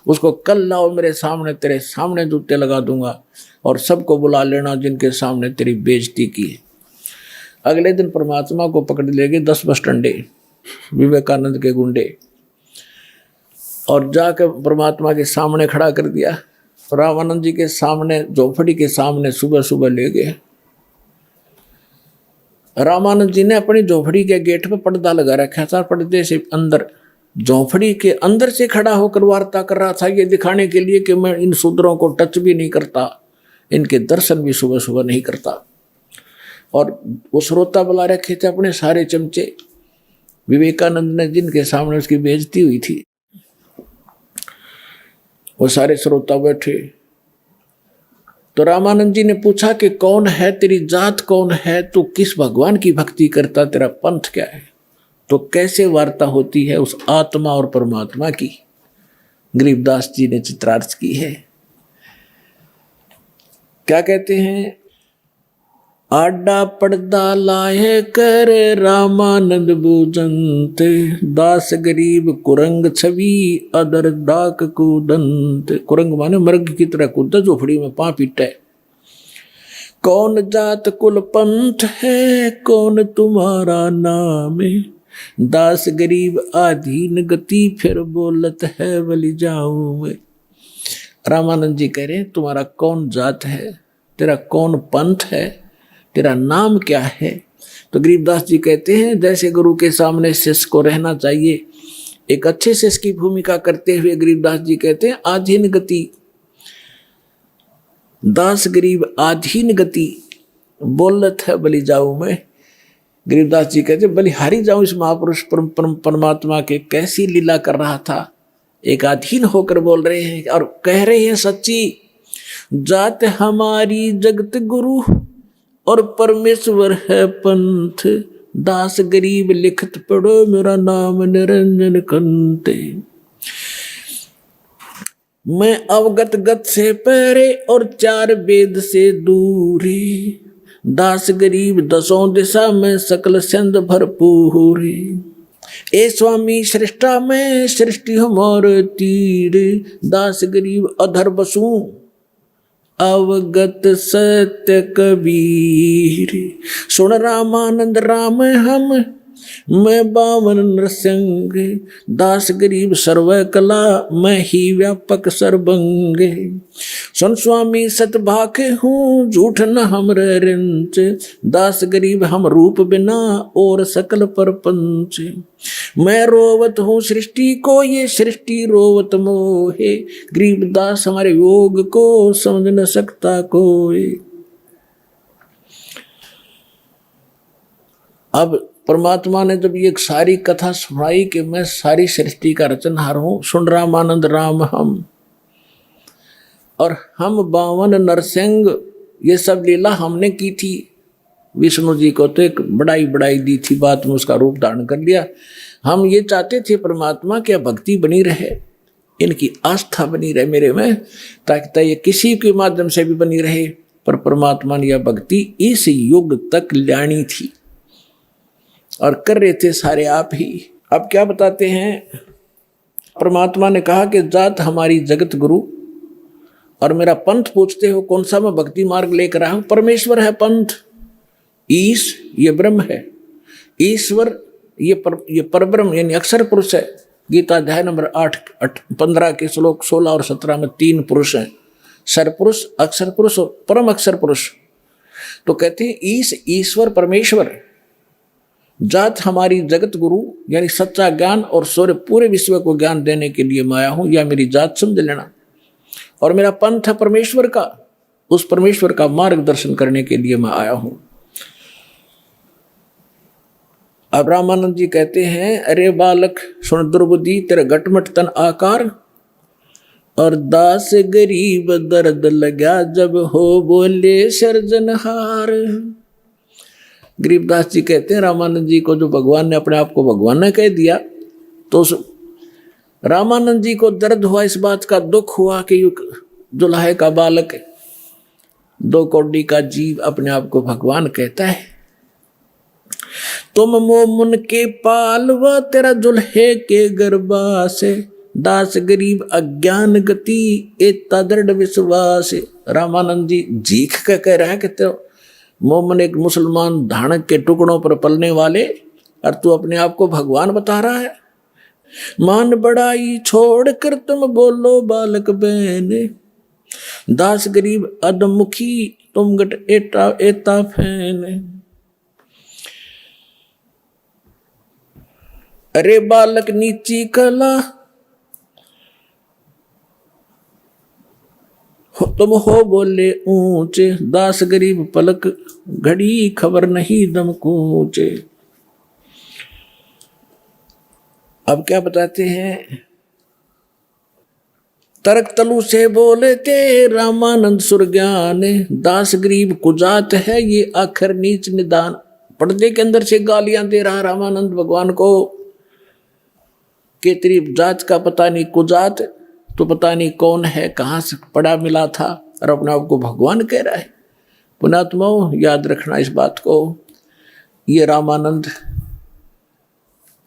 S1: उसको कल लाओ मेरे सामने, तेरे सामने जूते लगा दूंगा और सबको बुला लेना जिनके सामने तेरी बेइज्जती की है। अगले दिन परमात्मा को पकड़ ले गए 10 बस डंडे विवेकानंद के गुंडे और जाकर परमात्मा के सामने खड़ा कर दिया। रामानंद जी के सामने, झोपड़ी के सामने सुबह सुबह ले गए। रामानंद जी ने अपनी झोपड़ी के गेट पर पर्दा लगा रखा था, पर्दे से अंदर, झोपड़ी के अंदर से खड़ा होकर वार्ता कर रहा था, ये दिखाने के लिए कि मैं इन शूद्रों को टच भी नहीं करता, इनके दर्शन भी सुबह सुबह नहीं करता। और वो श्रोता बुला रखे थे अपने सारे चमचे, विवेकानंद ने जिनके सामने उसकी बेइज्जती हुई थी, वो सारे श्रोता बैठे। तो रामानंद जी ने पूछा कि कौन है, तेरी जात कौन है, तू किस भगवान की भक्ति करता, तेरा पंथ क्या है। तो कैसे वार्ता होती है उस आत्मा और परमात्मा की, गरीबदास जी ने चित्रार्थ की है। क्या कहते हैं, आडा पर्दा लाए कर रामानंद बूजंत, दास गरीब कुरंग छवि अदर डाक कूदंत। कुरंग माने मृग की तरह कूदा, झोपड़ी में पांव पीटे। कौन जात कुल पंथ है, कौन तुम्हारा नाम, दास गरीब आधीन गति फिर बोलत है बलि जाऊं मैं। रामानंद जी कह रहे हैं, तुम्हारा कौन जात है, तेरा कौन पंथ है, तेरा नाम क्या है। तो गरीबदास जी कहते हैं, जैसे गुरु के सामने शिष्य को रहना चाहिए, एक अच्छे शिष्य की भूमिका करते हुए गरीबदास जी कहते हैं, आधीन गति, दास गरीब आधीन गति बोलत है बलि जाऊं मैं। गरीबदास जी कहते हैं, बलिहारी जाऊं इस महापुरुष परमात्मा के, कैसी लीला कर रहा था, एक अधीन होकर बोल रहे हैं और कह रहे हैं सच्ची जात हमारी जगत गुरु और परमेश्वर है पंथ, दास गरीब लिखत पढ़ो मेरा नाम निरंजन कंते। मैं अवगत गत से परे और 4 वेद से दूरी, दास गरीब 10 दिशा में सकल छंद भरपूरी। ए स्वामी सृष्टा में सृष्टि हमारे तीर, दास गरीब अधर बसूं अवगत सत्य कबीर। सुन रामानंद राम हम मैं 52 नृसिंह, दास गरीब सर्व कला मैं ही व्यापक सर्वंग। सुन स्वामी सतभाख हूँ झूठ न हमरे रिंच, दास गरीब हम रूप बिना और सकल परपंच। मैं रोवत हूँ सृष्टि को ये सृष्टि रोवत मोहे, गरीबदास हमारे योग को समझ न सकता कोई। अब परमात्मा ने जब ये सारी कथा सुनाई कि मैं सारी सृष्टि का रचनहार हूँ, सुन रामानंद राम हम और हम 52 नरसिंह, ये सब लीला हमने की थी। विष्णु जी को तो एक बढ़ाई दी थी, बात में उसका रूप धारण कर लिया। हम ये चाहते थे परमात्मा क्या भक्ति बनी रहे, इनकी आस्था बनी रहे मेरे में, ताकि ये किसी के माध्यम से भी बनी रहे। पर परमात्मा ने यह भक्ति इस युग तक लानी थी और कर रहे थे सारे आप ही। अब क्या बताते हैं, परमात्मा ने कहा कि जात हमारी जगत गुरु और मेरा पंथ पूछते हो कौन सा मैं भक्ति मार्ग लेकर आया हूं। परमेश्वर है पंथ, ईश ये ब्रह्म है, ईश्वर ये परब्रह्म यानी अक्षर पुरुष है। गीता अध्याय नंबर 15 के श्लोक 16 और 17 में 3 पुरुष हैं, सरपुरुष, अक्षर पुरुष और परम अक्षर पुरुष। तो कहते हैं ईश ईश्वर परमेश्वर, जात हमारी जगत गुरु यानी सच्चा ज्ञान और सूर्य पूरे विश्व को ज्ञान देने के लिए मैं आया हूं, या मेरी जात समझ लेना। और मेरा पंथ है परमेश्वर का, उस परमेश्वर का मार्गदर्शन करने के लिए मैं आया हूं। अब रामानंद जी कहते हैं, अरे बालक सुन दुर्बुद्धि, तेरा घटमट तन आकार और दास गरीब दर्द लगा जब हो बोले सर्जनहार। गरीबदास जी कहते हैं, रामानंद जी को जो भगवान ने अपने आप को भगवान ने कह दिया, तो रामानंद जी को दर्द हुआ, इस बात का दुख हुआ कि जुलाहे का बालक 2 कौड़ी का जीव अपने आप को भगवान कहता है। तुम मोमुन के पालवा तेरा जुल्हे के गर्भा से, दास गरीब अज्ञान गति एता दृढ़ विश्वास। रामानंद जी जीख के कह रहे हैं कि तो मोमन एक मुसलमान धानक के टुकड़ों पर पलने वाले, और तू अपने आप को भगवान बता रहा है। मान बड़ाई छोड़ कर तुम बोलो बालक बहन, दास गरीब अधमुखी तुम गट एता एता फैन। अरे बालक नीची कला तुम हो बोले ऊंचे, दास गरीब पलक घड़ी खबर नहीं दम कूचे। अब क्या बताते हैं, तर्क तलु से बोले थे रामानंद सुरज्ञान, दास गरीब कुजात है ये आखिर नीच निदान। पर्दे के अंदर से गालियां दे रहा रामानंद भगवान को कि तेरी जात का पता नहीं कुजात, तो पता नहीं कौन है, कहाँ से पड़ा मिला था, और अपने आप को भगवान कह रहा है। पुणात्माओं याद रखना इस बात को, ये रामानंद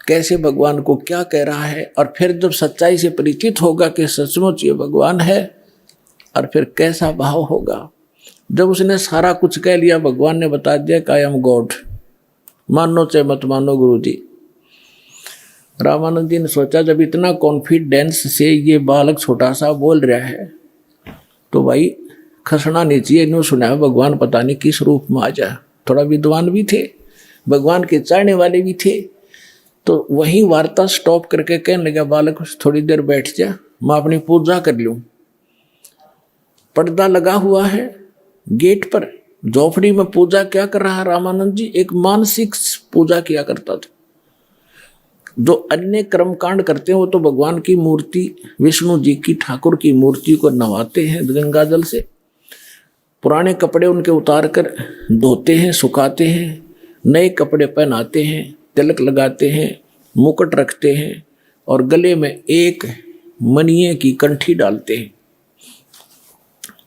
S1: कैसे भगवान को क्या कह रहा है, और फिर जब सच्चाई से परिचित होगा कि सचमुच ये भगवान है, और फिर कैसा भाव होगा। जब उसने सारा कुछ कह लिया, भगवान ने बता दिया कि आई एम गॉड, मानो चाहे मत मानो गुरु जी। रामानंद जी ने सोचा जब इतना कॉन्फिडेंस से ये बालक छोटा सा बोल रहा है, तो भाई खसना नहीं चाहिए। इन्होंने सुना है भगवान पता नहीं किस रूप में आ जाए। थोड़ा विद्वान भी थे, भगवान के चाहने वाले भी थे, तो वही वार्ता स्टॉप करके कहने लगा, बालक थोड़ी देर बैठ जा, मैं अपनी पूजा कर लूँ। पर्दा लगा हुआ है गेट पर, झोपड़ी में पूजा क्या कर रहा है रामानंद जी, एक मानसिक पूजा किया करता था। जो अन्य कर्मकांड करते हैं वो तो भगवान की मूर्ति, विष्णु जी की, ठाकुर की मूर्ति को नवाते हैं गंगा जल से, पुराने कपड़े उनके उतार कर धोते हैं, सुखाते हैं, नए कपड़े पहनाते हैं, तिलक लगाते हैं, मुकुट रखते हैं, और गले में एक मनिये की कंठी डालते हैं,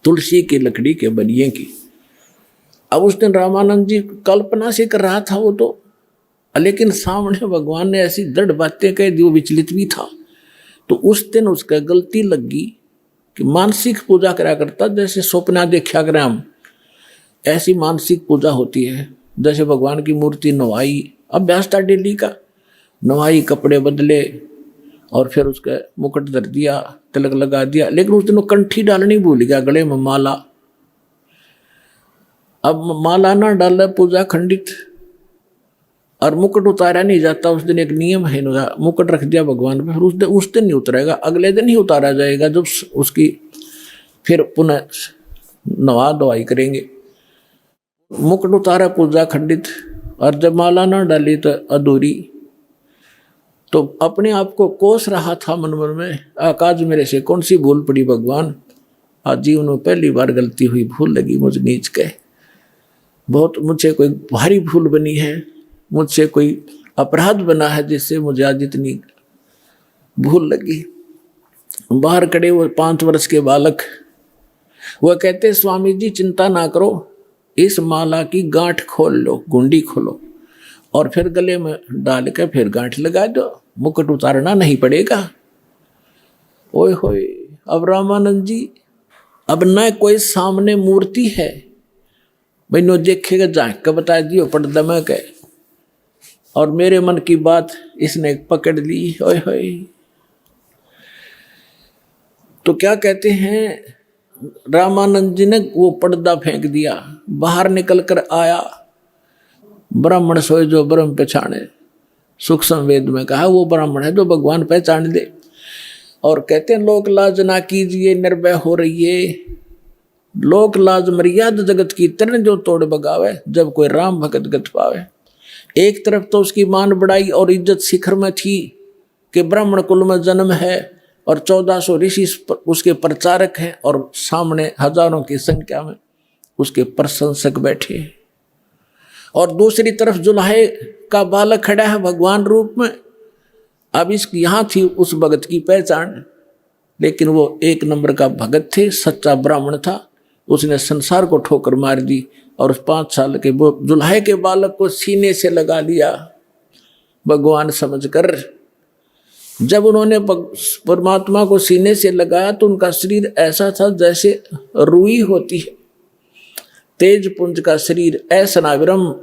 S1: तुलसी की लकड़ी के बनिये की। अब उस दिन रामानंद जी कल्पना से कर रहा था वो तो, लेकिन सामने भगवान ने ऐसी दृढ़ बातें कह दी, वो विचलित भी था। तो उस दिन उसका गलती लगी कि मानसिक पूजा करा करता, जैसे स्वप्ना देखा करें हम, ऐसी मानसिक पूजा होती है। जैसे भगवान की मूर्ति नवाई, अभ्यास था डेली का, नवाई, कपड़े बदले, और फिर उसका मुकुट धर दिया, तिलक लगा दिया। लेकिन उस दिन वो कंठी डालनी भूल गया, गले में माला। अब माला ना डाला, पूजा खंडित, और मुकुट उतारा नहीं जाता। उस दिन एक नियम है, मुकुट रख दिया भगवान पे, फिर उस दिन नहीं उतरेगा, अगले दिन ही उतारा जाएगा, जब उसकी फिर पुनः नवा दवाई करेंगे। मुकुट उतारा, पूजा खंडित, और जब माला ना डाली तो अधूरी। तो अपने आप को कोस रहा था मन मन में, आकाश मेरे से कौन सी भूल पड़ी भगवान, आज जीवन में पहली बार गलती हुई, भूल लगी मुझ नीच के, बहुत मुझसे कोई भारी भूल बनी है, मुझसे कोई अपराध बना है जिससे मुझे आज इतनी भूल लगी। बाहर खड़े वो 5 वर्ष के बालक, वह कहते स्वामी जी चिंता ना करो, इस माला की गांठ खोल लो, गुंडी खोलो, और फिर गले में डाल के फिर गांठ लगा दो, मुकुट उतारना नहीं पड़ेगा। ओए होए, अब रामानंद जी, अब न कोई सामने मूर्ति है, मैंने देखेगा झांक का बता दियो पर्दा में के, और मेरे मन की बात इसने पकड़ ली। ओए होए, तो क्या कहते हैं, रामानंद जी ने वो पर्दा फेंक दिया, बाहर निकल कर आया। ब्राह्मण सोए जो ब्रह्म पहचाने, सूक्ष्म वेद में कहा वो ब्राह्मण है जो भगवान पहचान दे। और कहते हैं लोक लाज ना कीजिए, निर्भय हो रही है, लोक लाज मर्यादा जगत की तरण जो तोड़ बगावे, जब कोई राम भगत गत पावे। एक तरफ तो उसकी मान बढ़ाई और इज्जत शिखर में थी कि ब्राह्मण कुल में जन्म है, और 1400 ऋषि उसके प्रचारक हैं, और सामने हजारों की संख्या में उसके प्रशंसक बैठे। और दूसरी तरफ जुल्हे का बालक खड़ा है भगवान रूप में। अब इस यहाँ थी उस भगत की पहचान, लेकिन वो 1 नंबर का भगत थे, सच्चा ब्राह्मण था। उसने संसार को ठोकर मार दी और उस 5 साल के जुल्हे के बालक को सीने से लगा लिया। भगवान समझकर। जब उन्होंने परमात्मा को सीने से लगाया तो उनका शरीर ऐसा था जैसे रुई होती है, तेज पुंज का शरीर, ऐसनाविरम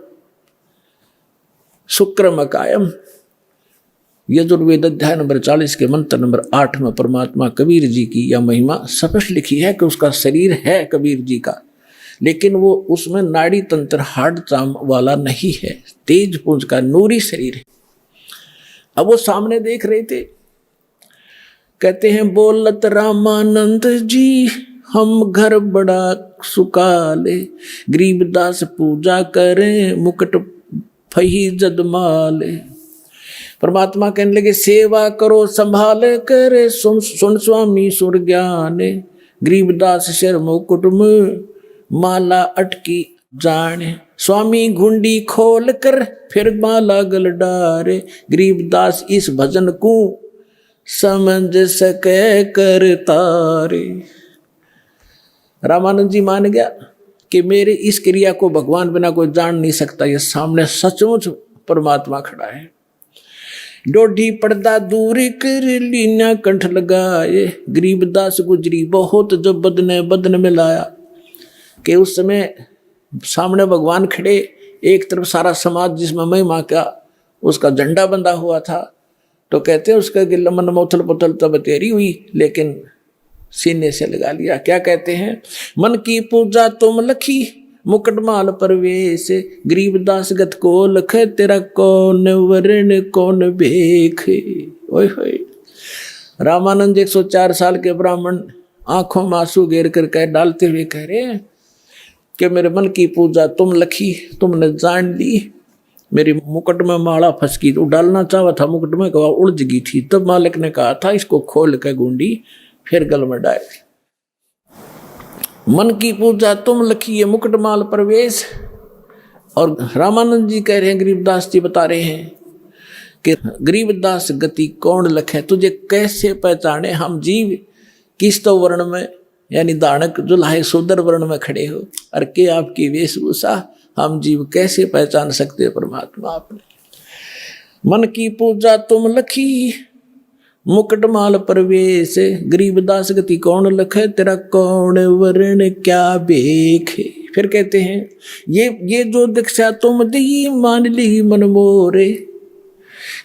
S1: शुक्रमकायम। यजुर्वेद अध्याय नंबर 40 के मंत्र नंबर 8 में परमात्मा कबीर जी की यह महिमा स्पष्ट लिखी है कि उसका शरीर है कबीर जी का, लेकिन वो उसमें नाड़ी तंत्र हार्ड चाम वाला नहीं है, तेज पुंज का नूरी शरीर है। अब वो सामने देख रहे थे, कहते हैं बोलत रामानंद जी हम घर बड़ा सुकाले, गरीबदास पूजा करें मुकुट फही जदमाले। परमात्मा कहने लगे सेवा करो संभाल करे, सुन स्वामी सुर ज्ञाने, गरीबदास सिर मुकुट में माला अटकी जाने, स्वामी घुंडी खोल कर फिर माला गल डारे, गरीबदास इस भजन को समझ सके कर तारे। रामानंद जी मान गया कि मेरे इस क्रिया को भगवान बिना कोई जान नहीं सकता, ये सामने सचमुच परमात्मा खड़ा है। डोढ़ी पर्दा दूर कर लीना कंठ लगाए, गरीबदास गुजरी बहुत जो बदन में लाया। कि उस समय सामने भगवान खड़े, एक तरफ सारा समाज जिसमें महिमा का उसका झंडा बंधा हुआ था, तो कहते हैं उसका गिल्ला मन मोथल पुथल तब तेरी हुई, लेकिन सीने से लगा लिया। क्या कहते हैं, मन की पूजा तुम लखी मुकटमाल परवेश, गरीबदास गत को लख तेरा कौन वर्ण कौन भेख। ओए होए। रामानंद 104 साल के ब्राह्मण आंखों में आंसू घेर कर कह डालते हुए कह रहे हैं कि मेरे मन की पूजा तुम लखी, तुमने जान ली। मेरी मुकुट में माला फंस गई, तो डालना चाहा था मुकुट में, कहा उलझ गई थी। तब मालिक ने कहा था इसको खोल के गुंडी फिर गल में डाल। मन की पूजा तुम लखी मुकुटमाल प्रवेश। और रामानंद जी कह रहे हैं, गरीबदास जी बता रहे हैं कि गरीबदास गति कौन लखे, तुझे कैसे पहचाने हम जीव किस तो वर्ण में, यानी दानक जुल्हाए शूद्र वर्ण में खड़े हो, और के आपकी वेशभूषा हम जीव कैसे पहचान सकते परमात्मा आपने। मन की पूजा तुम लखी मुकुटमाल प्रवेश, गरीबदास गति कौन लखे तेरा कौन वर्ण क्या भेख। फिर कहते हैं ये जो दीक्षा तुम दी मान ली मन मोरे,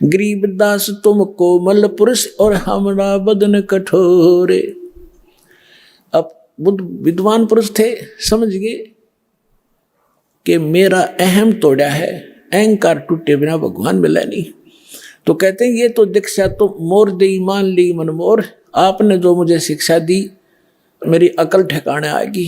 S1: गरीबदास तुम कोमल पुरुष और हमरा बदन कठोरे। अब बुद्ध विद्वान पुरुष थे, समझ गए कि मेरा अहम तोड़ा है, अहंकार टूटे बिना भगवान मिला नहीं। तो कहते हैं ये तो दीक्षा तो मोर दी मान ली मन मोर, आपने जो मुझे शिक्षा दी मेरी अकल ठिकाने आएगी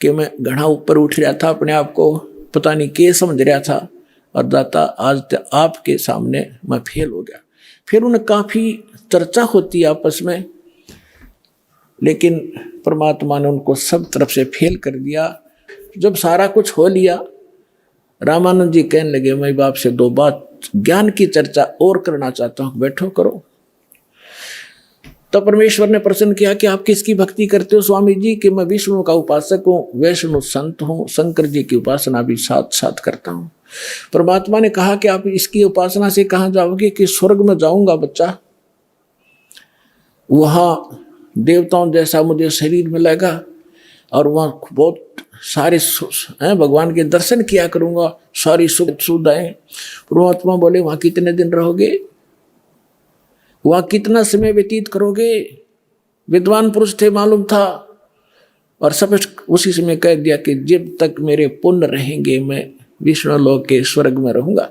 S1: कि मैं घड़ा ऊपर उठ रहा था, अपने आप को पता नहीं क्या समझ रहा था, और दाता आज आपके सामने मैं फेल हो गया। फिर उन्हें काफ़ी चर्चा होती आपस में, लेकिन परमात्मा ने उनको सब तरफ से फेल कर दिया। जब सारा कुछ हो लिया, रामानंद जी कहने लगे मैं बाप से दो बात ज्ञान की चर्चा और करना चाहता हूँ, बैठो करो। तब परमेश्वर ने प्रश्न किया कि आप किसकी भक्ति करते हो स्वामी जी? कि मैं विष्णु का उपासक हूँ, वैष्णु संत हूँ, शंकर जी की उपासना भी साथ साथ करता हूँ। परमात्मा ने कहा कि आप इसकी उपासना से कहाँ जाओगे? कि स्वर्ग में जाऊंगा बच्चा, वहाँ देवताओं जैसा मुझे शरीर मिलेगा और वहाँ बहुत सारे भगवान के दर्शन किया करूँगा, सारी सुख सुविधाएं। परमात्मा बोले वहाँ कितने दिन रहोगे, वहाँ कितना समय व्यतीत करोगे? विद्वान पुरुष थे मालूम था, और सब उसी समय कह दिया कि जब तक मेरे पुण्य रहेंगे मैं विष्णु लोक के स्वर्ग में रहूँगा।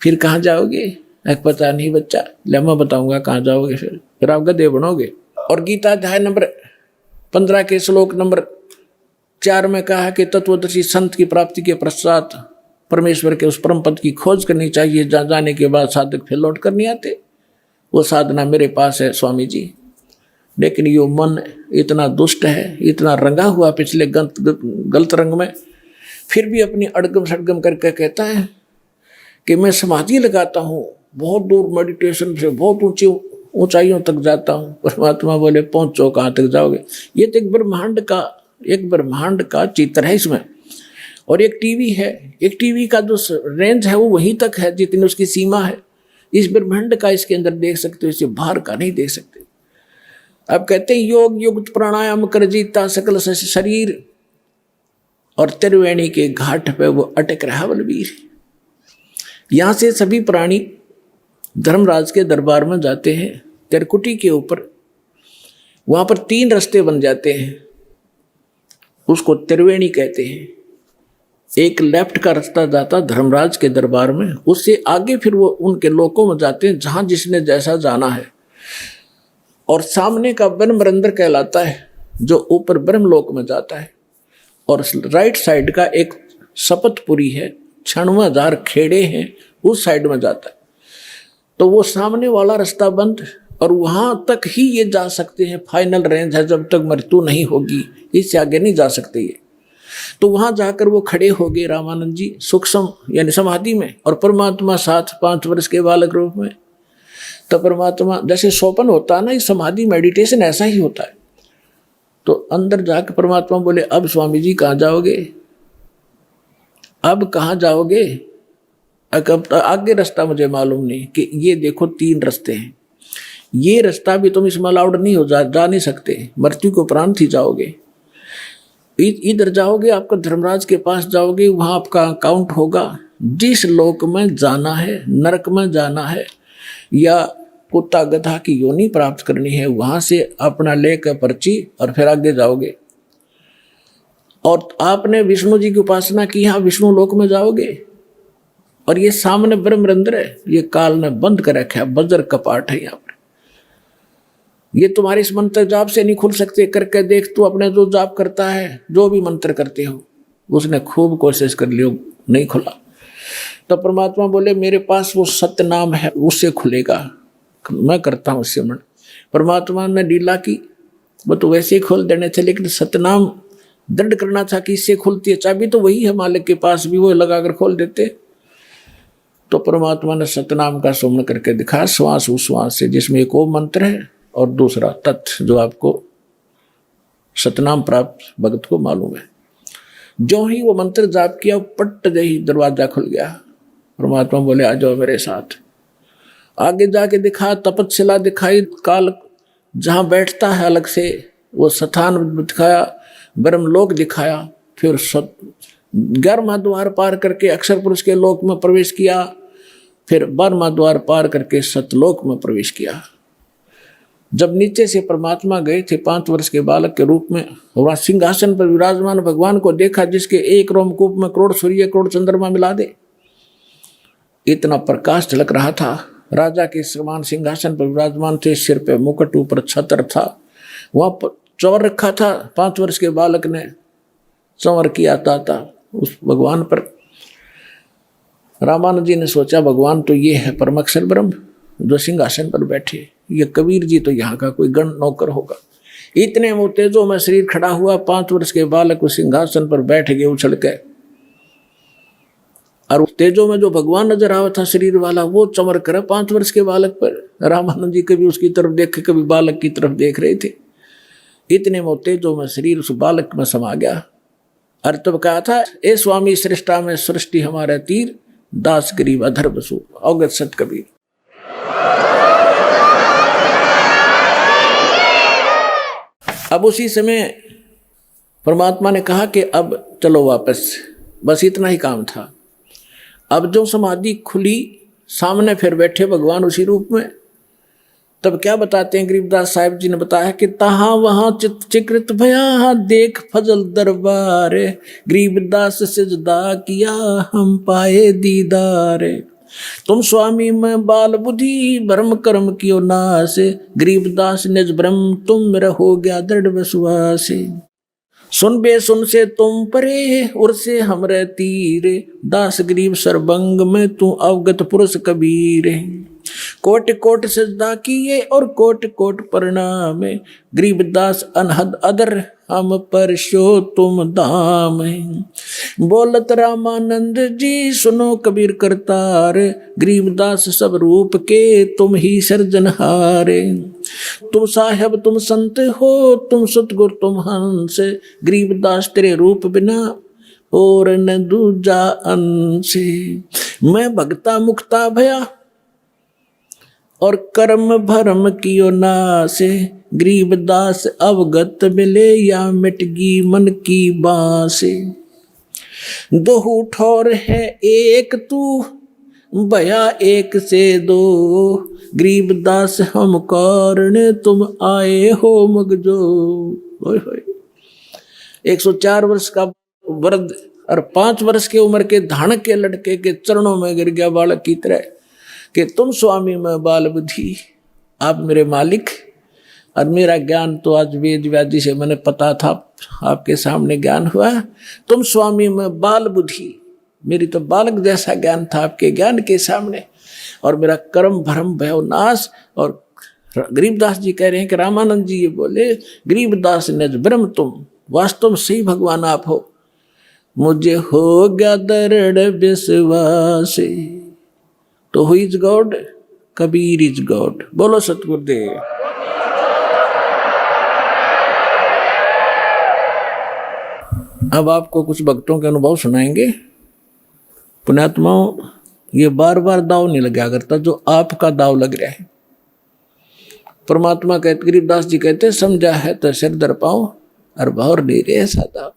S1: फिर कहाँ जाओगे? पता नहीं बच्चा, ले मैं बताऊँगा कहाँ जाओगे। फिर आप गधे बनोगे। और गीता अध्याय नंबर 15 के श्लोक नंबर 4 में कहा कि तत्वदर्शी संत की प्राप्ति के पश्चात परमेश्वर के उस परम पद की खोज करनी चाहिए जहाँ जाने के बाद साधक फिर लौट कर नहीं आते। वो साधना मेरे पास है स्वामी जी, लेकिन यो मन इतना दुष्ट है, इतना रंगा हुआ पिछले गलत रंग में, फिर भी अपनी अड़गम सड़गम करके कहता है कि मैं समाधि लगाता हूँ, बहुत दूर मेडिटेशन से बहुत ऊंची ऊंचाइयों तक जाता हूँ। परमात्मा बोले पहुँचो, कहाँ तक जाओगे? ये तो एक ब्रह्मांड का चित्र है इसमें। और एक टीवी है, एक टीवी का जो रेंज है वो वहीं तक है जितनी उसकी सीमा है। इस ब्रह्मांड का इसके अंदर देख सकते हो, इससे बाहर का नहीं देख सकते। अब कहते हैं योग युक्त प्राणायाम कर जीता सकल शरीर, और त्रिवेणी के घाट पे वो अटक रहा बलवीर। यहां से सभी प्राणी धर्मराज के दरबार में जाते हैं, त्रिकुटी के ऊपर। वहां पर 3 रास्ते बन जाते हैं, उसको त्रिवेणी कहते हैं। एक लेफ्ट का रास्ता जाता धर्मराज के दरबार में, उससे आगे फिर वो उनके लोकों में जाते हैं जहां जिसने जैसा जाना है। और सामने का ब्रह्मरंध्र कहलाता है जो ऊपर ब्रह्मलोक में जाता है। और राइट साइड का एक शपथपुरी है, 96,000 खेड़े हैं, उस साइड में जाता है। तो वो सामने वाला रास्ता बंद, और वहां तक ही ये जा सकते हैं। फाइनल रेंज है, जब तक मृत्यु नहीं होगी इससे आगे नहीं जा सकते ये। तो वहां जाकर वो खड़े हो गए रामानंद जी सूक्ष्म यानी समाधि में, और परमात्मा साथ 5 वर्ष के बालक रूप में। तो परमात्मा जैसे सोपन होता है ना, इस समाधि मेडिटेशन ऐसा ही होता है। तो अंदर जाकर परमात्मा बोले, अब स्वामी जी कहाँ जाओगे, अब कहाँ जाओगे? आगे रास्ता मुझे मालूम नहीं, कि ये देखो 3 रास्ते हैं, ये रास्ता भी तुम इसमें अलाउड नहीं हो, जा नहीं सकते, मृत्यु के उपरांत ही जाओगे। इधर जाओगे, आपका धर्मराज के पास जाओगे, वहां आपका अकाउंट होगा। जिस लोक में जाना है, नरक में जाना है या कुत्ता गधा की योनि प्राप्त करनी है, वहां से अपना लेकर पर्ची और फिर आगे जाओगे। और आपने विष्णु जी की उपासना की, यहाँ विष्णु लोक में जाओगे। और ये सामने ब्रह्मरंध्र है, ये काल ने बंद कर रखा है, बज्र कपाट है यहाँ पर। ये तुम्हारे इस मंत्र जाप से नहीं खुल सकते। करके देख, तू अपने जो जाप करता है, जो भी मंत्र करते हो, उसने खूब कोशिश कर लियो, नहीं खुला। तो परमात्मा बोले, मेरे पास वो सत्य नाम है, उससे खुलेगा, मैं करता हूँ उससे मन। परमात्मा ने लीला की, वो तो वैसे ही खोल देने थे, लेकिन सतनाम दंड करना था कि इससे खुलती है। चाबी तो वही है मालिक के पास भी, वो लगाकर खोल देते। तो परमात्मा ने सतनाम का सुमन करके दिखा, श्वास उश्वास से, जिसमें एक ओम मंत्र है और दूसरा तत्व, जो आपको सतनाम प्राप्त भगत को मालूम है। जो ही वो मंत्र जाप किया, पट ही दरवाजा खुल गया। परमात्मा बोले, आ जाओ मेरे साथ। आगे जाके दिखा, तपस्या दिखाई, काल जहाँ बैठता है अलग से वो स्थान दिखाया, ब्रह्मलोक दिखाया। फिर 11वां द्वार पार करके अक्षर पुरुष के लोक में प्रवेश किया। फिर 12वां द्वार पार करके सतलोक में प्रवेश किया। जब नीचे से परमात्मा गए थे 5 वर्ष के बालक के रूप में, वहाँ सिंहासन पर विराजमान भगवान को देखा, जिसके एक रोमकूप में करोड़ सूर्य करोड़ चंद्रमा मिला दे, इतना प्रकाश झलक रहा था। राजा के समान सिंहासन पर विराजमान थे, सिर पे मुकुट, ऊपर छत्र था, वहाँ पर चौर रखा था। 5 वर्ष के बालक ने चंवर किया था उस भगवान पर। रामानंद जी ने सोचा, भगवान तो ये है परमक्षर ब्रह्म जो सिंहासन पर बैठे, ये कबीर जी तो यहाँ का कोई गण नौकर होगा। इतने में तेजो में शरीर खड़ा हुआ, 5 वर्ष के बालक उस सिंहासन पर बैठ गए उछल के। और तेजो में जो भगवान नजर आवा था शरीर वाला, वो चमर कर 5 वर्ष के बालक पर। रामानंद जी कभी उसकी तरफ देखे, कभी बालक की तरफ देख रहे थे। इतने में तेजो में शरीर उस बालक में समा गया। और तब कहा था, ए स्वामी श्रेष्ठा में सृष्टि हमारा तीर, दास गरीब अधर बसु, अवगत सत कबीर। अब उसी समय परमात्मा ने कहा कि अब चलो वापस, बस इतना ही काम था। अब जो समाधि खुली, सामने फिर बैठे भगवान उसी रूप में। तब क्या बताते हैं गरीबदास साहिब जी ने बताया कि तहाँ वहाँ चिकृत भया देख फजल दरबार, गरीबदास सिजदा किया हम पाए दीदार। तुम स्वामी में बाल बुद्धि भ्रम कर्म कियो नाश, गरीबदास निज ब्रह्म तुम रहो गया दृढ़ विश्वास। सुन बे सुन से तुम परे उर से हमरे तीर, दास गरीब सरबंग में तू अवगत पुरुष कबीर। कोट कोट सजदा किए और कोट कोट प्रणाम, गरीबदास अनहद अदर हम पर शो तुम धाम। बोलत रामानंद जी सुनो कबीर करतार, गरीबदास सब रूप के तुम ही सर्जनहारे। तुम साहेब तुम संत हो, तुम सतगुर तुम हंस, गरीबदास तेरे रूप बिना और न दूजा अंसे। मैं भगता मुक्ता भया और कर्म भरम कियो नासे। गरीबदास अवगत मिले या मिटगी मन की बासे। दोहू ठौर है एक तू भया एक से दो। गरीबदास हम कारण तुम आए हो मगजो। 104 वर्ष का वृद्ध और 5 वर्ष की उम्र के धान के लड़के के चरणों में गिर गया बालक की तरह कि तुम स्वामी मैं बाल बुद्धि, आप मेरे मालिक। और मेरा ज्ञान तो आज वेद व्याधि से मैंने पता था, आपके सामने ज्ञान हुआ। तुम स्वामी मैं बाल बुद्धि, मेरी तो बालक जैसा ज्ञान था आपके ज्ञान के सामने। और मेरा कर्म भरम भयो नाश। और गरीबदास जी कह रहे हैं कि रामानंद जी ये बोले, गरीबदास निज ब्रह्म तुम, वास्तव में सही भगवान आप हो। मुझे हो गया दृढ़ विश्वास, तो who is God? Kabir is God. बोलो सतगुरुदेव। अब आपको कुछ भक्तों के अनुभव सुनाएंगे। पुण्यात्माओं, ये बार बार दाव नहीं लगा करता जो आपका दाव लग रहा है। परमात्मा कहते, गरीबदास जी कहते, समझा है तो सिर दर पाओ और भौर नहीं रे सादा।